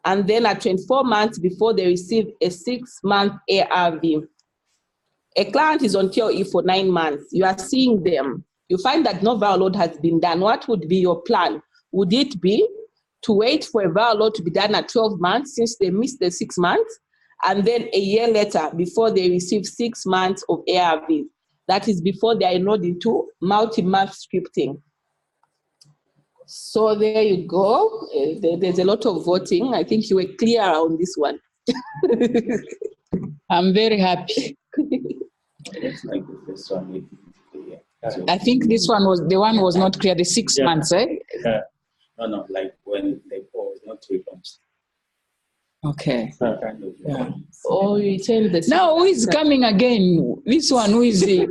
and then at 24 months before they receive a 6-month ARV. A client is on TLE for 9 months. You are seeing them. You find that no viral load has been done. What would be your plan? Would it be to wait for a viral load to be done at 12 months since they missed the 6 months, and then a year later before they receive 6 months of ARV? That is before they are enrolled into multi-month scripting. So there you go. There's a lot of voting. I think you were clear on this one. I'm very happy. It's like the first one. I think this one was not clear, the 6 months, eh? No, like when the poll was not relaunched. Okay. Kind of, yeah. Oh, you tell the now who is coming again? This one, who is it?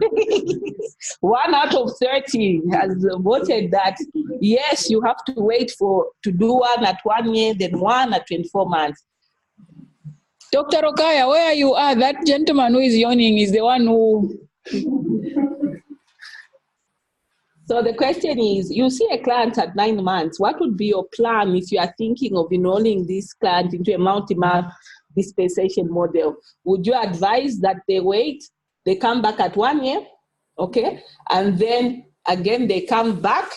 1 out of 30 has voted that yes, you have to wait to do one at 1 year, then one at 24 months. Dr. Okaya, where you are, that gentleman who is yawning is the one who... So the question is, you see a client at 9 months, what would be your plan if you are thinking of enrolling this client into a multi-month dispensation model? Would you advise that they wait, they come back at 1 year, okay? And then again, they come back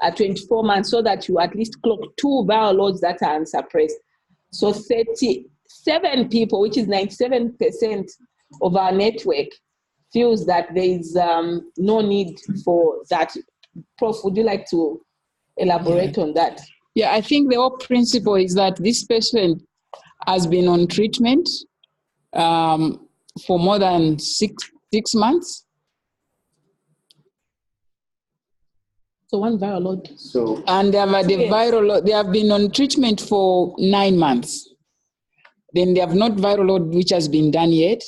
at 24 months so that you at least clock 2 viral loads that are unsuppressed. So 37 people, which is 97% of our network, feels that there is no need for that. Prof, would you like to elaborate on that? Yeah, I think the whole principle is that this patient has been on treatment for more than six months. So 1 viral load. So, and they have had the viral load. They have been on treatment for 9 months. Then they have not viral load, which has been done yet.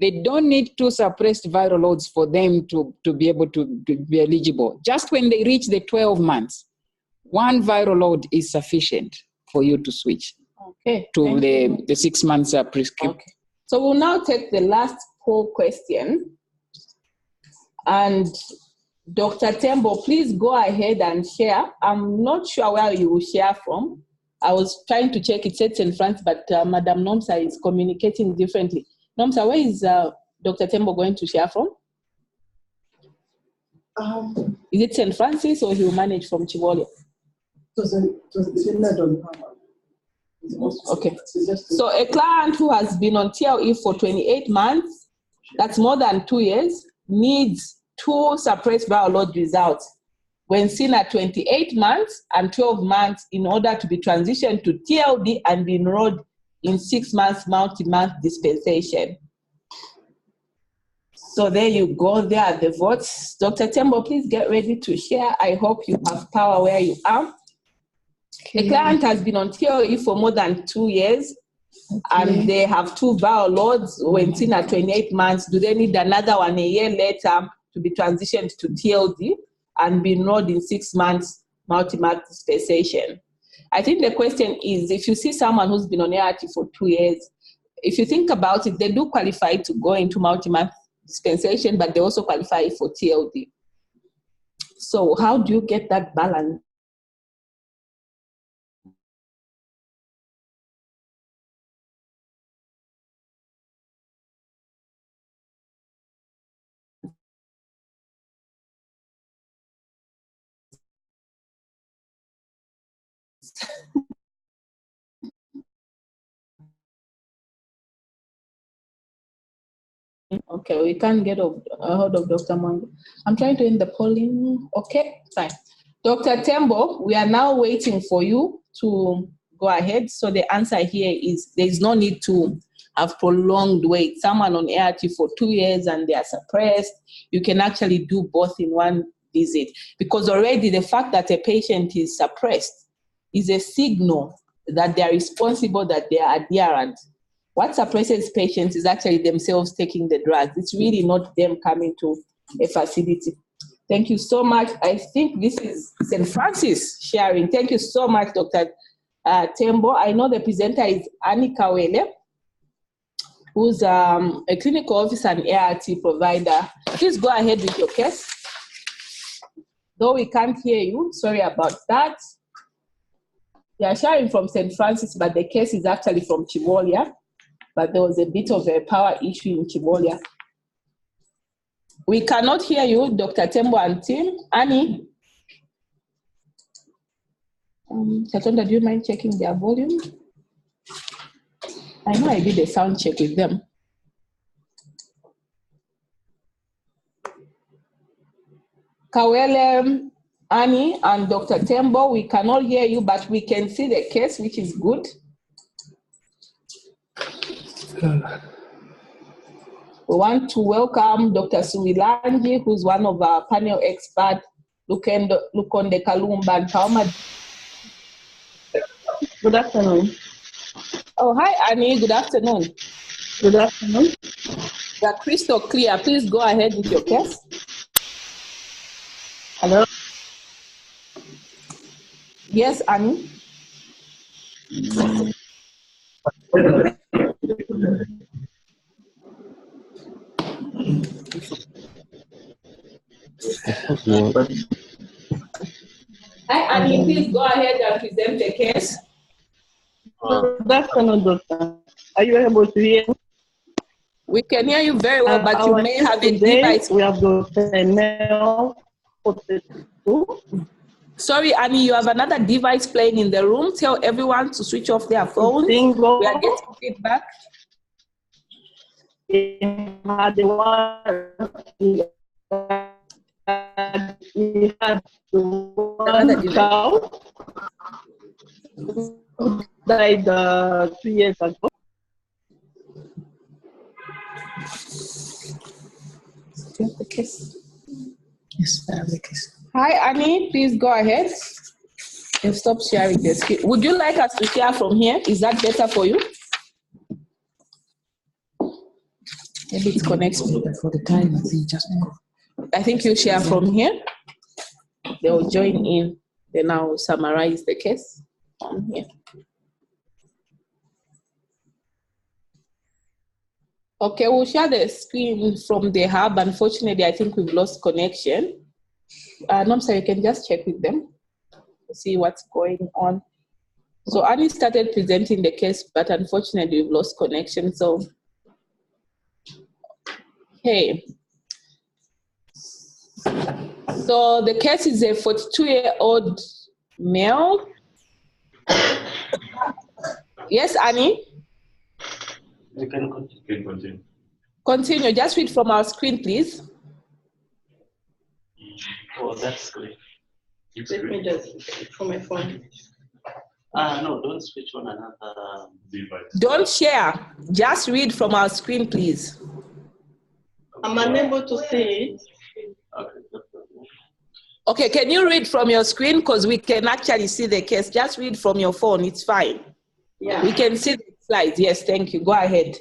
They don't need 2 suppressed viral loads for them to be able to be eligible. Just when they reach the 12 months, 1 viral load is sufficient for you to switch to the 6 months prescription. Okay. So we'll now take the last poll question. And Dr. Tembo, please go ahead and share. I'm not sure where you will share from. I was trying to check, it said St. Francis, but Madam Nomsa is communicating differently. Nomsa, where is Dr. Tembo going to share from? Is it St. Francis or he will manage from Chivolia? Okay. So a client who has been on TLE for 28 months, that's more than 2 years, needs 2 suppressed viral load results when seen at 28 months and 12 months in order to be transitioned to TLD and be enrolled in 6 months multi-month dispensation. So there you go, there are the votes. Dr. Tembo, please get ready to share. I hope you have power where you are. Okay. A client has been on TLE for more than 2 years, and they have 2 viral loads when seen at 28 months. Do they need another one a year later to be transitioned to TLD and be enrolled in 6 months multi-month dispensation? I think the question is, if you see someone who's been on ART for 2 years, if you think about it, they do qualify to go into multi-month dispensation, but they also qualify for TLD. So how do you get that balance? Okay, we can't get a hold of Dr. Mwangi. I'm trying to end the polling. Okay, fine. Dr. Tembo, we are now waiting for you to go ahead. So the answer here is there is no need to have prolonged wait. Someone on ART for 2 years and they are suppressed, you can actually do both in one visit, because already the fact that a patient is suppressed is a signal that they are responsible, that they are adherent. What suppresses patients is actually themselves taking the drugs. It's really not them coming to a facility. Thank you so much. I think this is St. Francis sharing. Thank you so much, Dr. Tembo. I know the presenter is Annie Kawele, who's a clinical officer and ART provider. Please go ahead with your case. Though we can't hear you, sorry about that. They are sharing from St. Francis, but the case is actually from Chivolia. But there was a bit of a power issue in Chivolia. We cannot hear you, Dr. Tembo and team. Annie? Chatonda, do you mind checking their volume? I know I did a sound check with them. Kawele, Annie, and Dr. Tembo, we cannot hear you, but we can see the case, which is good. We want to welcome Dr. Suwilanji, who's one of our panel experts, Lukonde Kalumba and Tauma. Good afternoon. Oh, hi, Annie. Good afternoon. Good afternoon. You're crystal clear. Please go ahead with your case. Hello. Yes, Annie. Hi, Annie. Please go ahead and present the case. Good afternoon, doctor. Are you able to hear me? We can hear you very well, but you may have a device. We have Dr. Mel. Sorry, Annie, you have another device playing in the room. Tell everyone to switch off their phones. We are getting feedback. We had one cow who died 2 years ago. The case. Yes, the case. Hi, Annie. Please go ahead and stop sharing the screen. Would you like us to share from here? Is that better for you? Maybe it connects for the time. I think you share from here. They will join in. Then I'll summarize the case on here. Okay, we'll share the screen from the hub. Unfortunately, I think we've lost connection. Nomsa, you can just check with them to see what's going on. So Annie started presenting the case, but unfortunately we've lost connection. So, okay. So the case is a 42-year-old male. Yes, Annie? You can continue. Continue. Just read from our screen, please. Oh, that's great. Let me just from my phone. No, don't switch on another device. Don't share. Just read from our screen, please. I'm unable to see it. Okay, can you read from your screen? Because we can actually see the case. Just read from your phone. It's fine. Yeah. We can see the slides. Yes, thank you. Go ahead.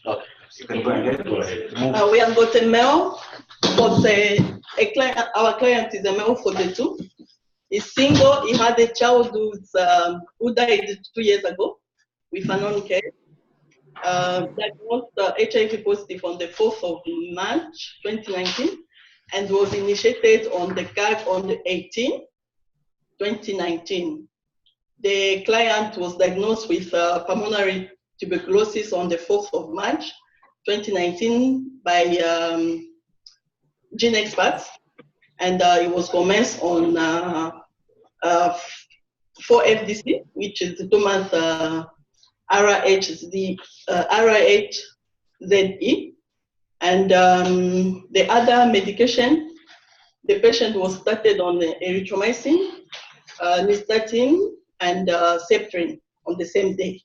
Okay, you can go ahead. Go ahead. We have got a male, but a client, our client is a male 42. He's single. He had a child who died 2 years ago with a non-care. Diagnosed HIV positive on the 4th of March 2019 and was initiated on the CAG on the 18th, 2019. The client was diagnosed with pulmonary tuberculosis on the 4th of March 2019 by gene experts, and it was commenced on 4-FDC, which is the 2-month RIHZE, and the other medication, the patient was started on erythromycin, nystatin, and Septrin on the same day.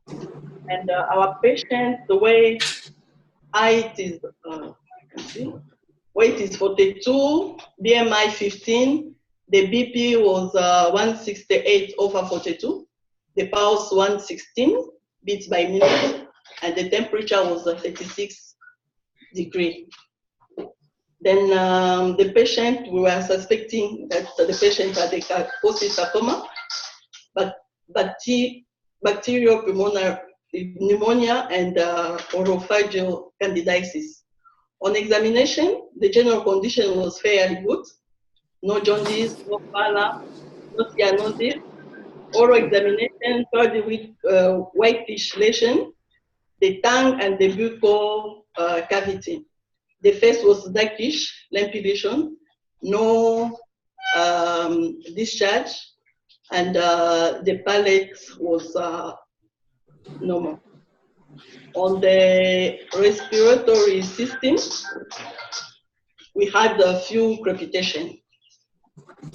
And our patient, the height is, weight is 42, BMI 15, the BP was 168/42, the pulse 116 beats by minute, and the temperature was 36 degrees. Then the patient, we were suspecting that the patient had a Kaposi sarcoma, but bacterial pneumonia and orophageal candidiasis. On examination, the general condition was fairly good. No jaundice, no pallor, no cyanosis. Oral examination, third with whitish lesion, the tongue and the buccal cavity. The face was darkish, lumpy lesion, no discharge, and the palate was normal. On the respiratory system, we had a few crepitation.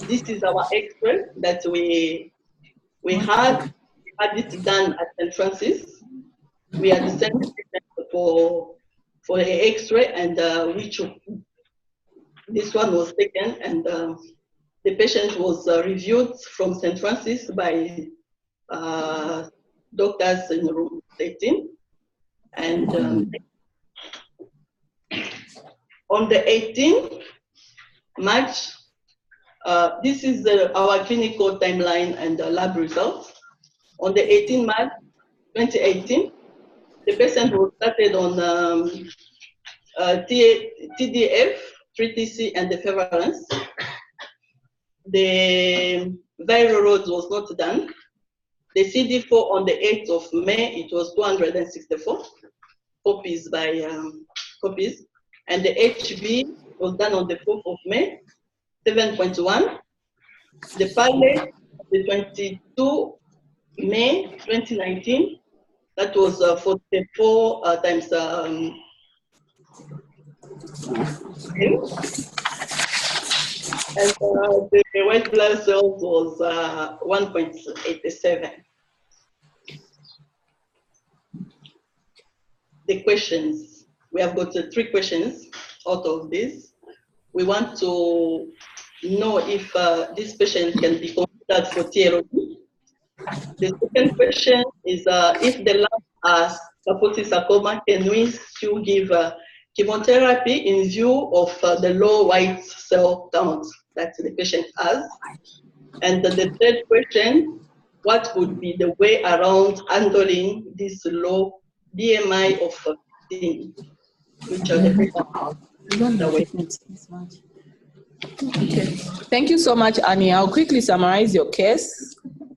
This is our X-ray that we had it done at St. Francis. We had sent for the X-ray, and which this one was taken, and the patient was reviewed from St. Francis by doctors in room 18. And on the 18th March, this is our clinical timeline and lab results. On the 18th March 2018, the patient was started on TDF, 3TC, and the efavirenz. The viral load was not done. The CD4 on the 8th of May, it was 264 copies by copies. And the HB was done on the 4th of May, 7.1. The palate, the 22 May 2019, that was 44 times and the white blood cells was 1.87. The questions, we have got 3 questions out of this. We want to know if this patient can be considered for TLD. The second question is if the lab has Kaposi sarcoma, can we still give chemotherapy in view of the low white cell count that the patient has? And the third question, what would be the way around handling this low BMI of 15, which are the Okay. Thank you so much, Annie. I'll quickly summarize your case.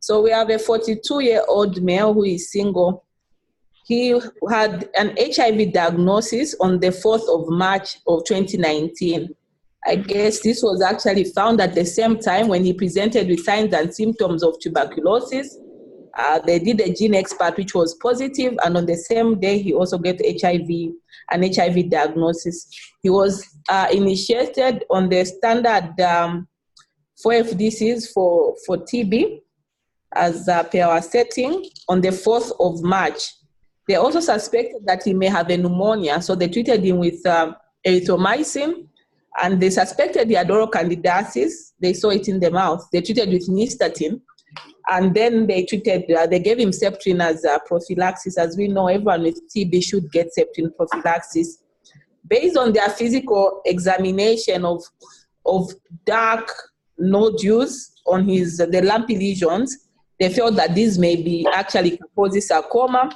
So we have a 42-year-old male who is single. He had an HIV diagnosis on the 4th of March of 2019. I guess this was actually found at the same time when he presented with signs and symptoms of tuberculosis. They did a gene expert which was positive, and on the same day he also got an HIV diagnosis. He was initiated on the standard 4 FDCs for TB as per our setting on the 4th of March. They also suspected that he may have a pneumonia, so they treated him with erythromycin, and they suspected he had oral candidiasis. They saw it in the mouth. They treated with nystatin, and then they gave him Septrin as prophylaxis. As we know, everyone with TB should get Septrin prophylaxis. Based on their physical examination of dark nodules on the lumpy lesions, they felt that this may be actually Kaposi sarcoma.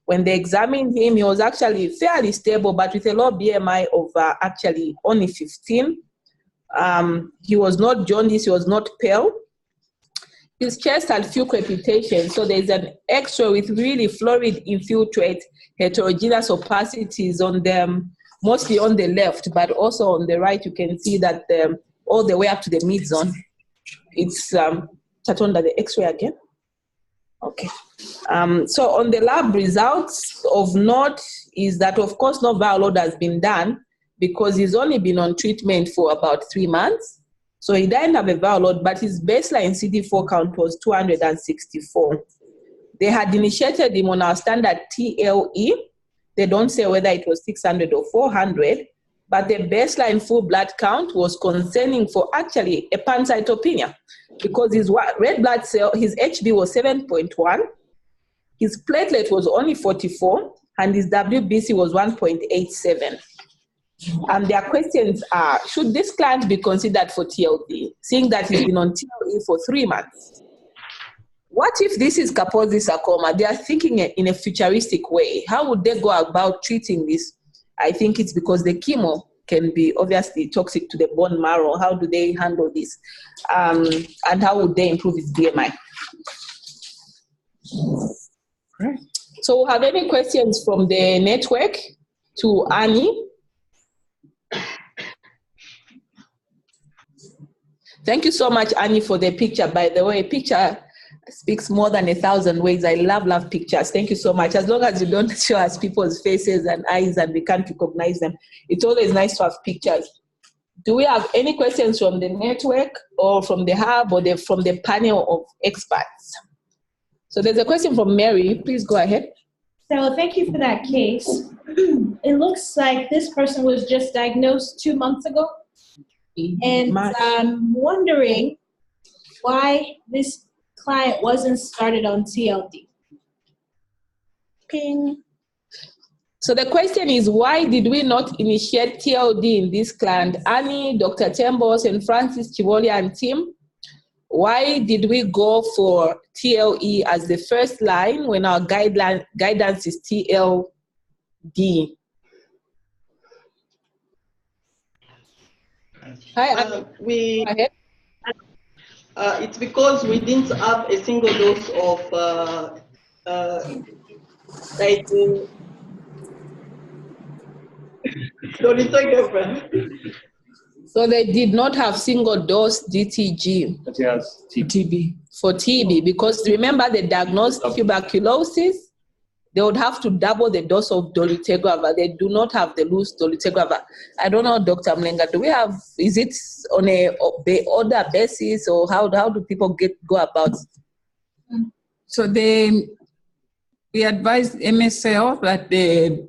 When they examined him, he was actually fairly stable, but with a low BMI of actually only 15. He was not jaundiced, he was not pale. His chest had few crepitations, so there's an X-ray with really florid infiltrate, heterogeneous opacities on them, mostly on the left, but also on the right, you can see that all the way up to the mid-zone. It's chat under the X-ray again. Okay. So on the lab results of note is that, of course, no viral load has been done because he's only been on treatment for about 3 months. So he didn't have a viral load, but his baseline CD4 count was 264. They had initiated him on our standard TLE. They don't say whether it was 600 or 400, but the baseline full blood count was concerning for actually a pancytopenia because his red blood cell, his HB was 7.1, his platelet was only 44, and his WBC was 1.87. And their questions are, should this client be considered for TLD, seeing that he's been on TLD for 3 months? What if this is Kaposi sarcoma? They are thinking in a futuristic way. How would they go about treating this? I think it's because the chemo can be obviously toxic to the bone marrow. How do they handle this? And how would they improve his BMI? Right. So have any questions from the network to Annie? Thank you so much, Annie, for the picture. By the way, picture speaks more than 1,000 ways. I love pictures. Thank you so much. As long as you don't show us people's faces and eyes and we can't recognize them, it's always nice to have pictures. Do we have any questions from the network or from the hub or from the panel of experts? So there's a question from Mary. Please go ahead. So thank you for that case. It looks like this person was just diagnosed 2 months ago. And I'm wondering why this client wasn't started on TLD. Ping. So the question is, why did we not initiate TLD in this client? Annie, Dr. Tembos, and Francis Chivolia and team, why did we go for TLE as the first line when our guidance is TLD? Hi, it's because we didn't have a single dose of Dolutegravir. So they did not have single dose DTG. Yes, TB. For TB, because remember the diagnosed tuberculosis, they would have to double the dose of Dolutegravir. They do not have the loose Dolutegravir. I don't know, Dr. Mulenga, do we have, is it on a order basis, or how do people go about? So we advise MSL that the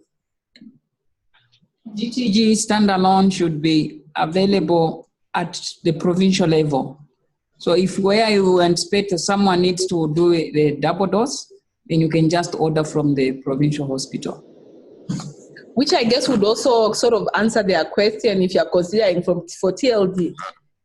DTG standalone should be available at the provincial level. So if where you anticipate someone needs to do the double dose, then you can just order from the provincial hospital. Which I guess would also sort of answer their question if you're considering for TLD.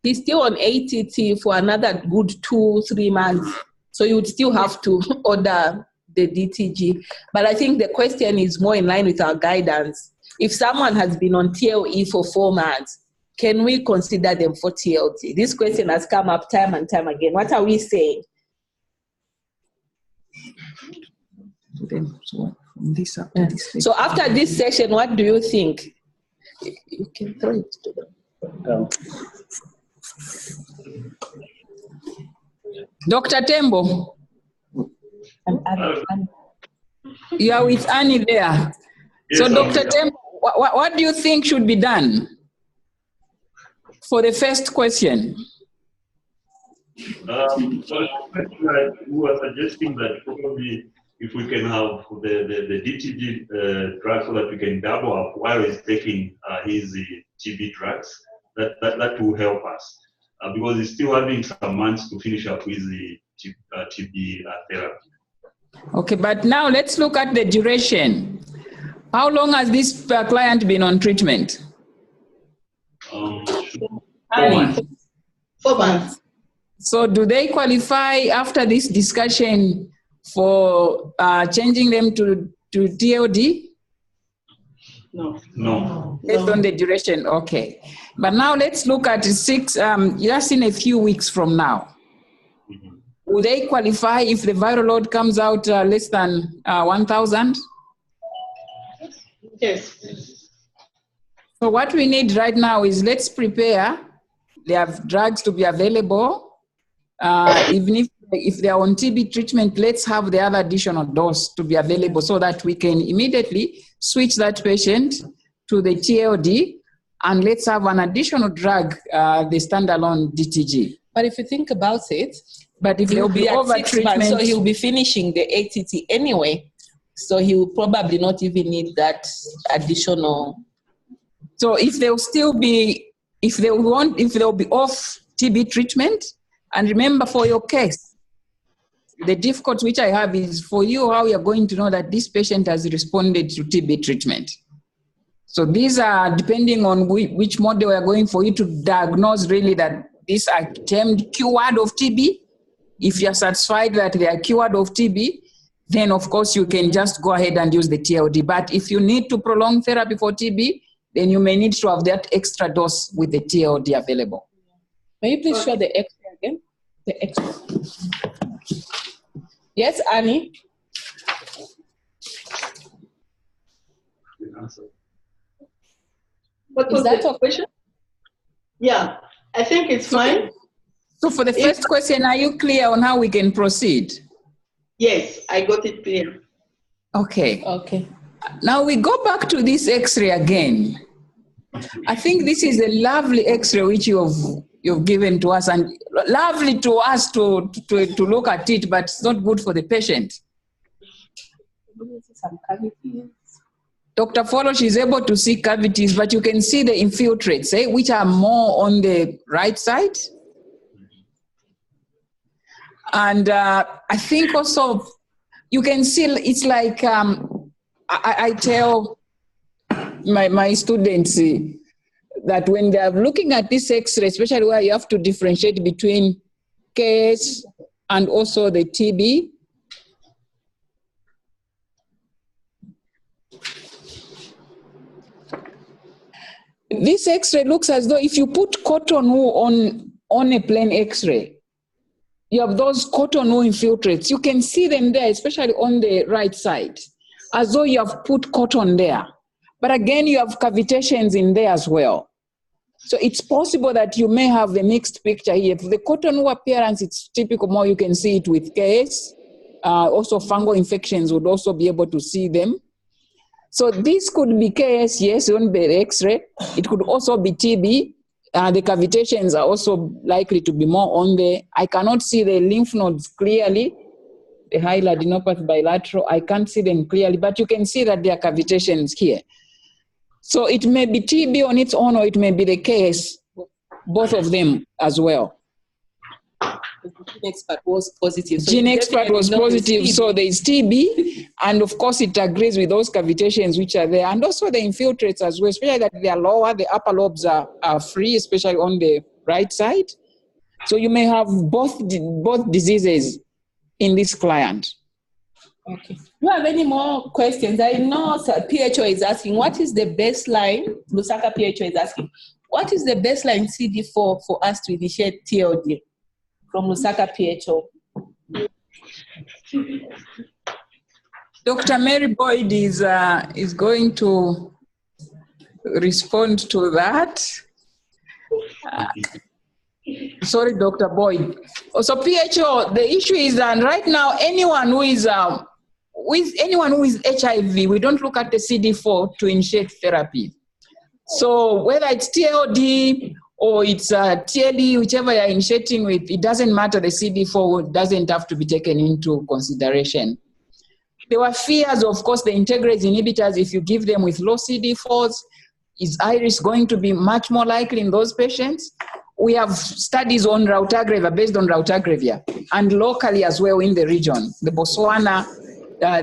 He's still on ATT for another good 2-3 months. So you would still have to order the DTG. But I think the question is more in line with our guidance. If someone has been on TLE for 4 months, can we consider them for TLD? This question has come up time and time again. What are we saying? So after this session, what do you think? You can throw it to them. Dr. Tembo, you are with Annie there. So Dr. Tembo, what do you think should be done for the first question? We were suggesting that probably if we can have the DTG drug so that we can double up while he's taking his TB drugs, that will help us. Because he's still having some months to finish up with the TB therapy. Okay, but now let's look at the duration. How long has this client been on treatment? 4 months. 4 months. So do they qualify after this discussion for changing them to TLD? No. Based on the duration, okay. But now let's look at just in a few weeks from now. Will they qualify if the viral load comes out less than 1,000? Yes. So what we need right now is let's prepare. They have drugs to be available. Even if they are on TB treatment, let's have the other additional dose to be available so that we can immediately switch that patient to the TLD, and let's have an additional drug, the standalone DTG. But if you think about it, if there will be over treatment, so he'll be finishing the ATT anyway. So he will probably not even need that additional. So if they'll still be, if they'll be off TB treatment, and remember for your case, the difficulty which I have is for you how you're going to know that this patient has responded to TB treatment. So these are depending on which model we are going for you to diagnose really that these are termed cured of TB. If you're satisfied that they are cured of TB, then of course you can just go ahead and use the TLD. But if you need to prolong therapy for TB, then you may need to have that extra dose with the TLD available. May you please show the X-ray again? The X-ray. Yes, Annie? What was that question? Yeah, I think it's fine. So for the first question, are you clear on how we can proceed? Yes, I got it clear. Okay. Okay. Now we go back to this X-ray again. I think this is a lovely X-ray which you've given to us, and lovely to us to look at it, but it's not good for the patient. Some cavities. Dr. Follow, she's able to see cavities, but you can see the infiltrates, which are more on the right side. And I think also you can see it's like I tell my students that when they're looking at this X-ray, especially where you have to differentiate between KS and also the TB, this X-ray looks as though if you put cotton wool on a plain X-ray, you have those cotton wool infiltrates. You can see them there, especially on the right side, as though you have put cotton there. But again, you have cavitations in there as well. So it's possible that you may have a mixed picture here. For the cotton wool appearance, it's typical more. You can see it with KS. Also, fungal infections would also be able to see them. So this could be KS, yes, on the X-ray. It could also be TB. The cavitations are also likely to be more on there. I cannot see the lymph nodes clearly. The hyalinopathy bilateral, I can't see them clearly, but you can see that there are cavitations here. So it may be TB on its own, or it may be the case, both of them as well. The gene expert was positive. So gene expert was positive, so there is TB, and of course it agrees with those cavitations which are there, and also the infiltrates as well, especially that they are lower, the upper lobes are free, especially on the right side. So you may have both diseases in this client. Okay. Do you have any more questions? I know PHO is asking, what is the baseline? Lusaka PHO is asking, what is the baseline CD4 for us to initiate TLD from Lusaka PHO? Dr. Mary Boyd is going to respond to that. Sorry, Dr. Boyd. So PHO, the issue is that right now, anyone who is HIV, we don't look at the CD4 to initiate therapy. So whether it's TLD or it's TLE, whichever you're initiating with, it doesn't matter. The CD4 doesn't have to be taken into consideration. There were fears, of course, the integrase inhibitors, if you give them with low CD4s, is iris going to be much more likely in those patients? We have studies on Dolutegravir, based on Dolutegravir, and locally as well in the region. The Botswana,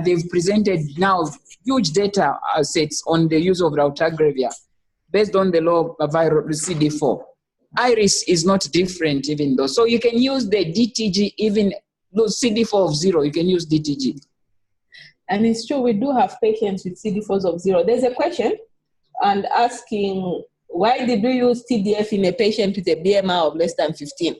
they've presented now huge data sets on the use of Dolutegravir based on the low viral CD4. Iris is not different even though. So you can use the DTG, even those CD4 of 0, you can use DTG. And it's true, we do have patients with CD4s of 0. There's a question and asking, why did we use TDF in a patient with a BMI of less than 15?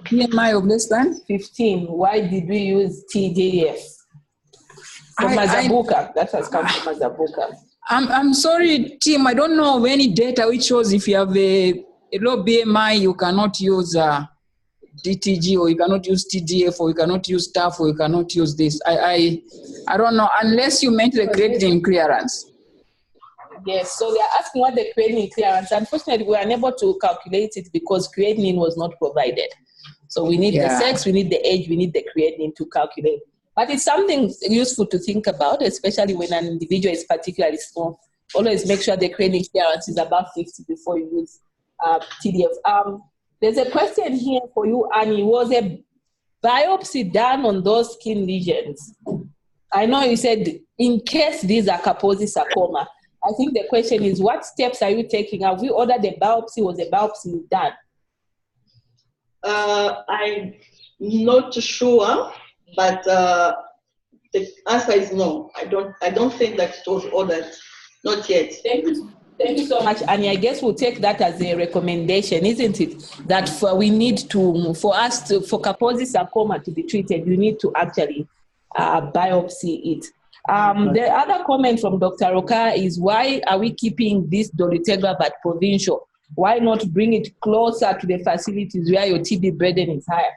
BMI of less than 15. Why did we use TDF? From Mazabuka. That has come from Mazabuka. I'm sorry, Tim, I don't know of any data which shows if you have a low BMI, you cannot use DTG, or you cannot use TDF, or you cannot use TAF, or you cannot use this. I don't know, unless you meant the creatinine clearance. Yes, so they are asking what the creatinine clearance. Unfortunately, we are unable to calculate it because creatinine was not provided. So we need the sex, we need the age, we need the creatinine to calculate. But it's something useful to think about, especially when an individual is particularly small. Always make sure the creatinine clearance is above 50 before you use TDF. There's a question here for you, Annie. Was a biopsy done on those skin lesions? I know you said in case these are Kaposi sarcoma. I think the question is, what steps are you taking? Have you ordered a biopsy? Was a biopsy done? I'm not sure, but the answer is no. I don't think that it was ordered. Not yet. Thank you so much, Annie. I guess we'll take that as a recommendation, isn't it? That for Kaposi sarcoma to be treated, you need to actually biopsy it. The other comment from Dr. Roka is, why are we keeping this Dolutegravir provincial? Why not bring it closer to the facilities where your TB burden is higher?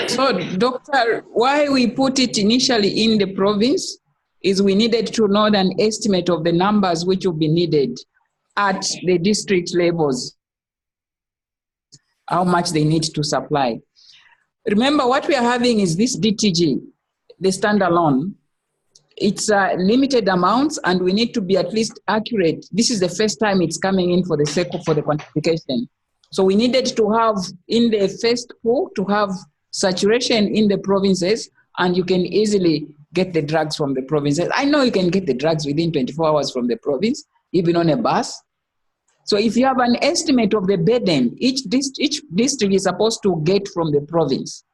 So, Doctor, why we put it initially in the province is we needed to know an estimate of the numbers which will be needed at the district levels, how much they need to supply. Remember, what we are having is this DTG, the standalone. It's limited amounts, and we need to be at least accurate. This is the first time it's coming in for the sake of the quantification. So we needed to have, in the first pool, to have saturation in the provinces, and you can easily get the drugs from the provinces. I know you can get the drugs within 24 hours from the province, even on a bus. So if you have an estimate of the burden, each district is supposed to get from the province.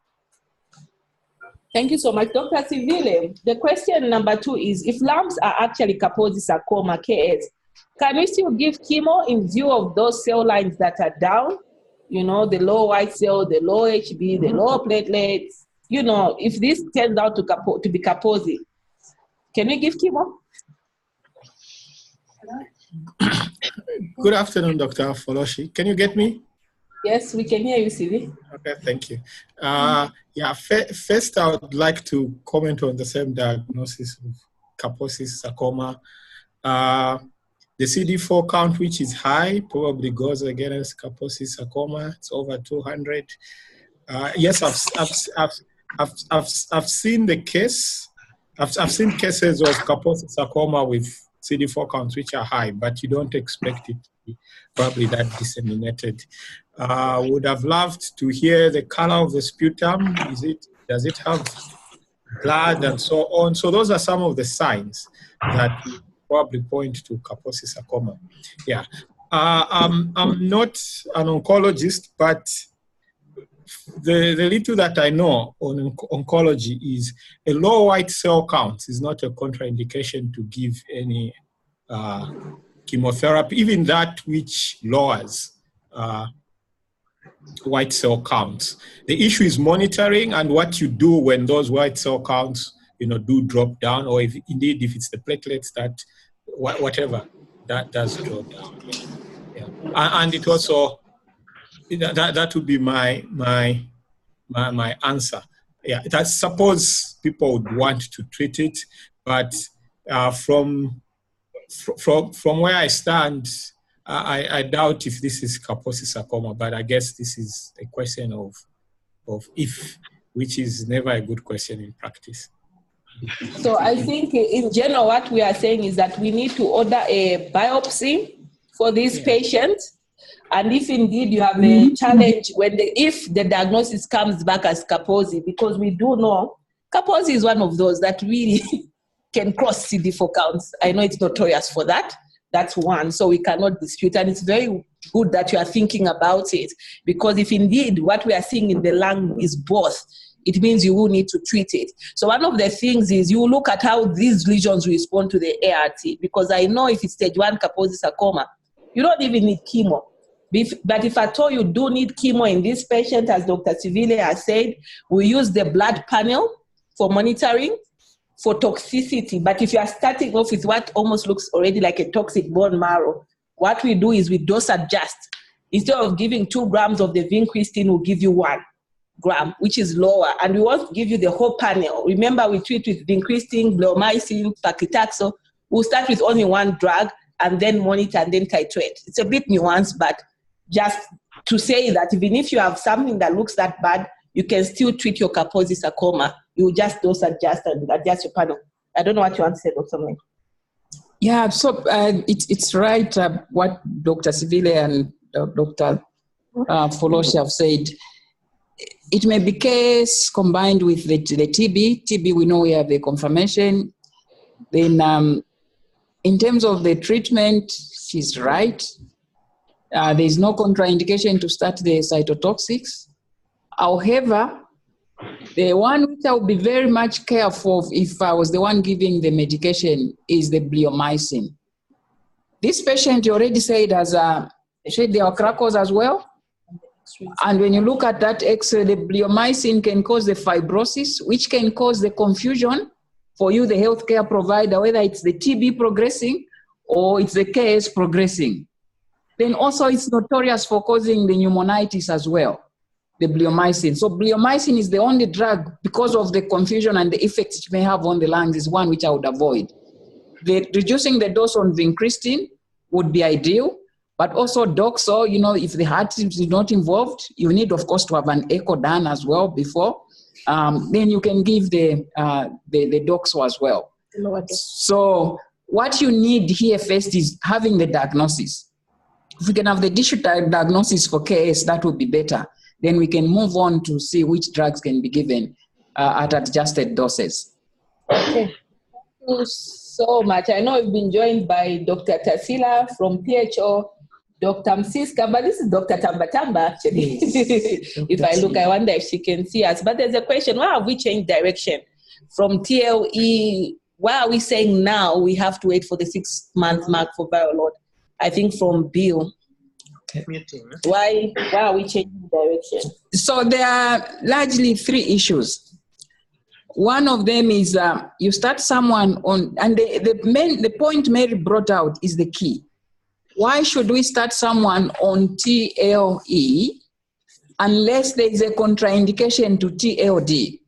Thank you so much. Dr. Sivile, the question number 2 is, if lumps are actually Kaposi sarcoma, KS, can we still give chemo in view of those cell lines that are down? You know, the low white cell, the low HB, the low platelets. You know, if this turns out to be Kaposi, can we give chemo? Good afternoon, Dr. Foloshi. Can you get me? Yes, we can hear you, Sivi. Okay, thank you. First, I would like to comment on the same diagnosis of Kaposi sarcoma. The CD4 count, which is high, probably goes against Kaposi sarcoma. It's over 200. Yes, I've seen the case. I've seen cases of Kaposi sarcoma with CD4 counts which are high, but you don't expect it to be probably that disseminated. Would have loved to hear the color of the sputum. Does it have blood and so on? So those are some of the signs that probably point to Kaposi sarcoma. Yeah, I'm not an oncologist, but the little that I know on oncology is a low white cell count is not a contraindication to give any chemotherapy, even that which lowers white cell counts. The issue is monitoring and what you do when those white cell counts, do drop down, or if it's the platelets that, whatever, that does drop down. Yeah. And it also, that would be my answer. Yeah, that suppose people would want to treat it, but from where I stand, I doubt if this is Kaposi sarcoma, but I guess this is a question of if, which is never a good question in practice. So I think in general, what we are saying is that we need to order a biopsy for these patients. And if indeed you have a challenge if the diagnosis comes back as Kaposi, because we do know Kaposi is one of those that really can cross CD4 counts. I know it's notorious for that. That's one, so we cannot dispute. And it's very good that you are thinking about it, because if indeed what we are seeing in the lung is both, it means you will need to treat it. So one of the things is you look at how these lesions respond to the ART, because I know if it's stage 1 Kaposi sarcoma, you don't even need chemo. But if at all you do need chemo in this patient, as Dr. Sivile has said, we use the blood panel for monitoring for toxicity. But if you are starting off with what almost looks already like a toxic bone marrow, what we do is we dose adjust. Instead of giving 2 grams of the vincristine, we'll give you 1 gram, which is lower. And we won't give you the whole panel. Remember, we treat with vincristine, bleomycin, paclitaxel. We'll start with only 1 drug and then monitor and then titrate. It's a bit nuanced, but just to say that even if you have something that looks that bad, you can still treat your Kaposi sarcoma. You just dose adjust and adjust your panel. I don't know what you want to say, Dr. Mulenga. Yeah, so it's right what Dr. Sivile and Dr. Foloshi have said. It may be case combined with the TB. TB, we know we have a confirmation. Then in terms of the treatment, she's right. There is no contraindication to start the cytotoxics. However, the one which I would be very much careful of if I was the one giving the medication is the bleomycin. This patient, you already said, has there are crackles as well. And when you look at that X-ray, the bleomycin can cause the fibrosis, which can cause the confusion for you, the healthcare provider, whether it's the TB progressing or it's the KS progressing. Then also it's notorious for causing the pneumonitis as well, the bleomycin. So bleomycin is the only drug, because of the confusion and the effects it may have on the lungs, is one which I would avoid. Reducing the dose on vincristine would be ideal, but also doxo, if the heart is not involved, you need, of course, to have an echo done as well before. Then you can give the doxo as well. So what you need here first is having the diagnosis. If we can have the digital diagnosis for KS, that would be better. Then we can move on to see which drugs can be given at adjusted doses. Okay. Thank you so much. I know we've been joined by Dr. Tarsila from PHO, Dr. Msiska, but this is Dr. Tambatamba, actually. If I look, I wonder if she can see us. But there's a question, why have we changed direction from TLE? Why are we saying now we have to wait for the 6-month mark for viral load? I think from Bill. Okay. Why are we changing direction? So there are largely 3 issues. One of them is you start someone on, and the point Mary brought out is the key. Why should we start someone on TLE unless there is a contraindication to TLD?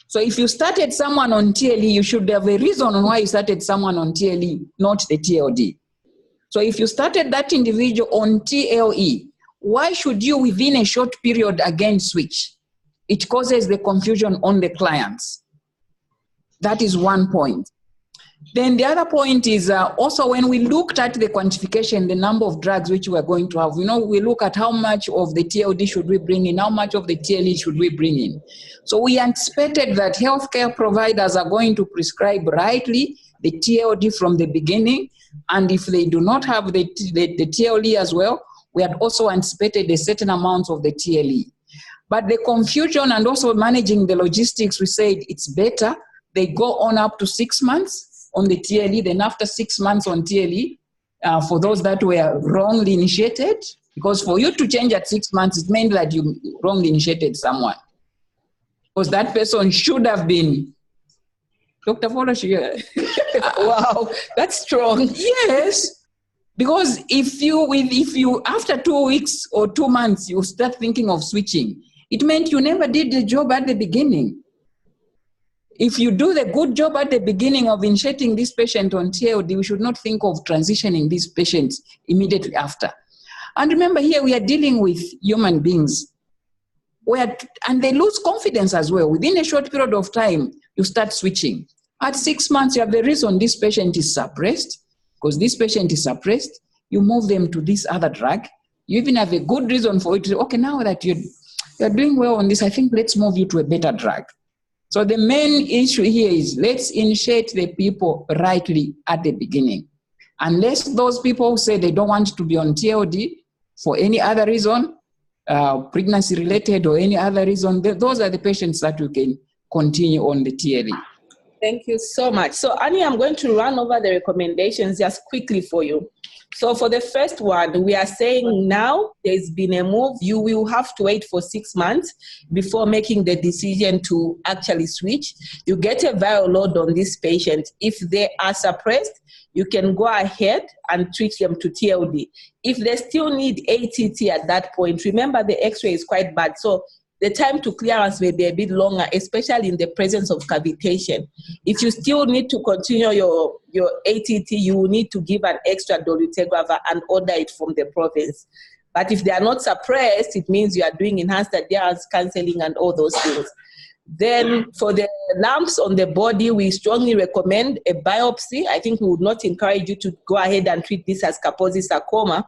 So if you started someone on TLE, you should have a reason on why you started someone on TLE, not the TLD. So if you started that individual on TLE, why should you within a short period again switch? It causes the confusion on the clients. That is one point. Then the other point is also when we looked at the quantification, the number of drugs which we are going to have, we look at how much of the TLD should we bring in, how much of the TLE should we bring in. So we anticipated that healthcare providers are going to prescribe rightly the TLD from the beginning. And if they do not have the TLE as well, we had also anticipated a certain amount of the TLE. But the confusion and also managing the logistics, we said it's better they go on up to 6 months on the TLE, then after 6 months on TLE, for those that were wrongly initiated, Because for you to change at 6 months, it meant that you wrongly initiated someone. Because that person should have been. Dr. Folosh, wow, that's strong. Yes. Because if you after 2 weeks or 2 months, you start thinking of switching, it meant you never did the job at the beginning. If you do the good job at the beginning of initiating this patient on TLD, we should not think of transitioning these patients immediately after. And remember, here we are dealing with human beings, and they lose confidence as well. Within a short period of time, you start switching. At 6 months, you have the reason this patient is suppressed. Because this patient is suppressed, you move them to this other drug. You even have a good reason for it to say, okay, now that you're doing well on this, I think let's move you to a better drug. So the main issue here is let's initiate the people rightly at the beginning. Unless those people say they don't want to be on TLD for any other reason, pregnancy related or any other reason, those are the patients that you can continue on the TLD. Thank you so much. So, Annie, I'm going to run over the recommendations just quickly for you. So for the first one, we are saying now there's been a move. You will have to wait for 6 months before making the decision to actually switch. You get a viral load on this patient. If they are suppressed, you can go ahead and treat them to TLD. If they still need ATT at that point, remember the X-ray is quite bad. So the time to clearance may be a bit longer, especially in the presence of cavitation. If you still need to continue your ATT, you will need to give an extra dolutegravir and order it from the province. But if they are not suppressed, it means you are doing enhanced adherence counseling and all those things. Then for the lumps on the body, we strongly recommend a biopsy. I think we would not encourage you to go ahead and treat this as Kaposi sarcoma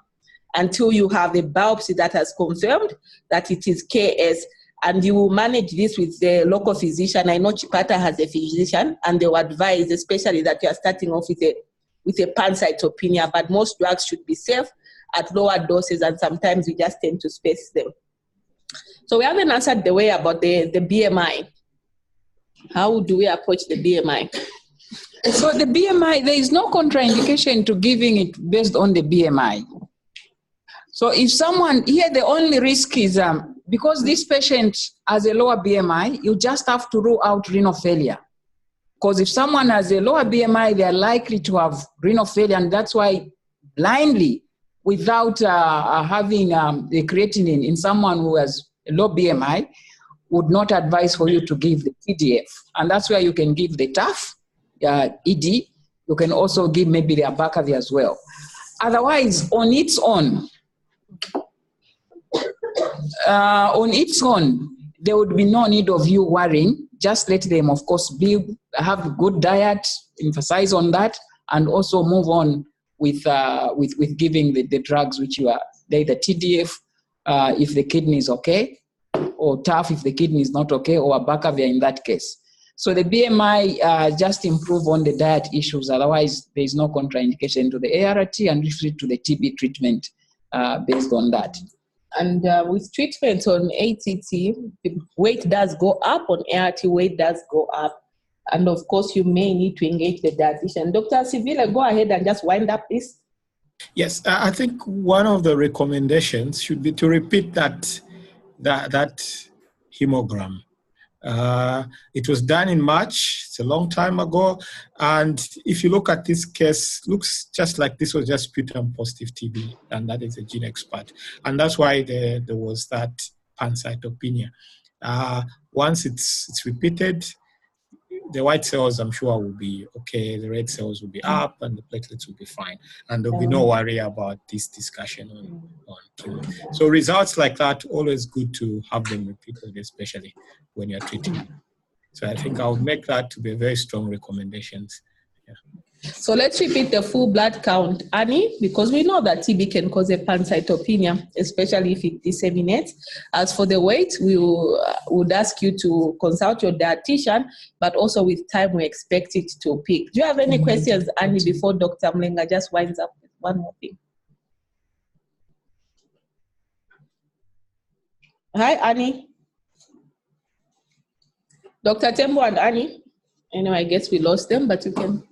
until you have a biopsy that has confirmed that it is KS. And you will manage this with the local physician. I know Chipata has a physician, and they will advise, especially that you are starting off with a pancytopenia, but most drugs should be safe at lower doses, and sometimes we just tend to space them. So we haven't answered the way about the BMI. How do we approach the BMI? So the BMI, there is no contraindication to giving it based on the BMI. So if someone, here the only risk is, because this patient has a lower BMI, you just have to rule out renal failure. Because if someone has a lower BMI, they are likely to have renal failure, and that's why blindly, without having the creatinine in someone who has a low BMI, would not advise for you to give the TDF. And that's where you can give the TAF, ED. You can also give maybe the abacavir as well. Otherwise, on its own, there would be no need of you worrying. Just let them, of course, have a good diet, emphasize on that, and also move on with giving the drugs which you are, the TDF if the kidney is okay, or TAF if the kidney is not okay, or abacavir in that case. So the BMI just improve on the diet issues. Otherwise, there is no contraindication to the ART and refer to the TB treatment based on that. And with treatment on ATT, the weight does go up, on ART weight does go up. And of course, you may need to engage the dietitian. Dr. Sivile, go ahead and just wind up this. Yes, I think one of the recommendations should be to repeat that hemogram. It was done in March. It's a long time ago. And if you look at this case, looks just like this was just sputum positive TB, and that is a gene expert. And that's why there was that pancytopenia. Once it's repeated, the white cells, I'm sure, will be okay. The red cells will be up, and the platelets will be fine. And there'll be no worry about this discussion on chemo. So results like that, always good to have them repeated, especially when you're treating. So I think I'll make that to be very strong recommendations. Yeah. So let's repeat the full blood count, Annie, because we know that TB can cause a pancytopenia, especially if it disseminates. As for the weight, we would ask you to consult your dietitian, but also with time we expect it to peak. Do you have any questions, Annie, before Dr. Mulenga just winds up with one more thing? Hi, Annie. Dr. Tembo and Annie. Anyway, I guess we lost them, but you can.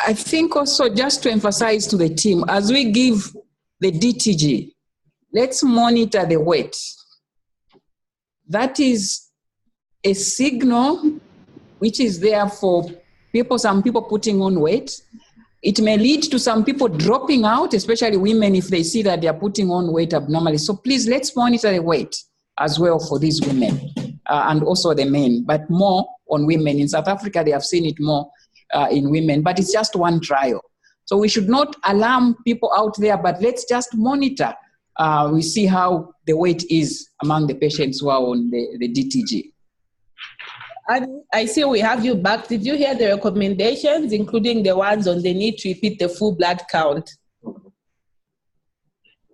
I think also just to emphasize to the team, as we give the DTG, let's monitor the weight. That is a signal which is there for people, some people putting on weight. It may lead to some people dropping out, especially women, if they see that they are putting on weight abnormally. So please, let's monitor the weight as well for these women and also the men, but more on women. In South Africa, they have seen it more in women, but it's just one trial. So we should not alarm people out there, but let's just monitor. We see how the weight is among the patients who are on the DTG. And I see we have you back. Did you hear the recommendations, including the ones on the need to repeat the full blood count?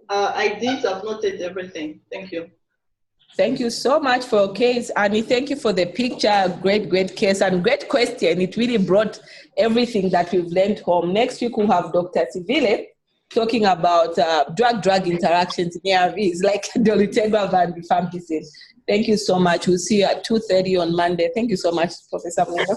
I did. I've noted everything. Thank you. Thank you so much for your case, Annie. Thank you for the picture. Great, great case and great question. It really brought everything that we've learned home. Next week, we'll have Dr. Sivile talking about drug-drug interactions in ARVs, like Dolutegravir and rifampicin. Thank you so much. We'll see you at 2:30 on Monday. Thank you so much, Professor Mulenga.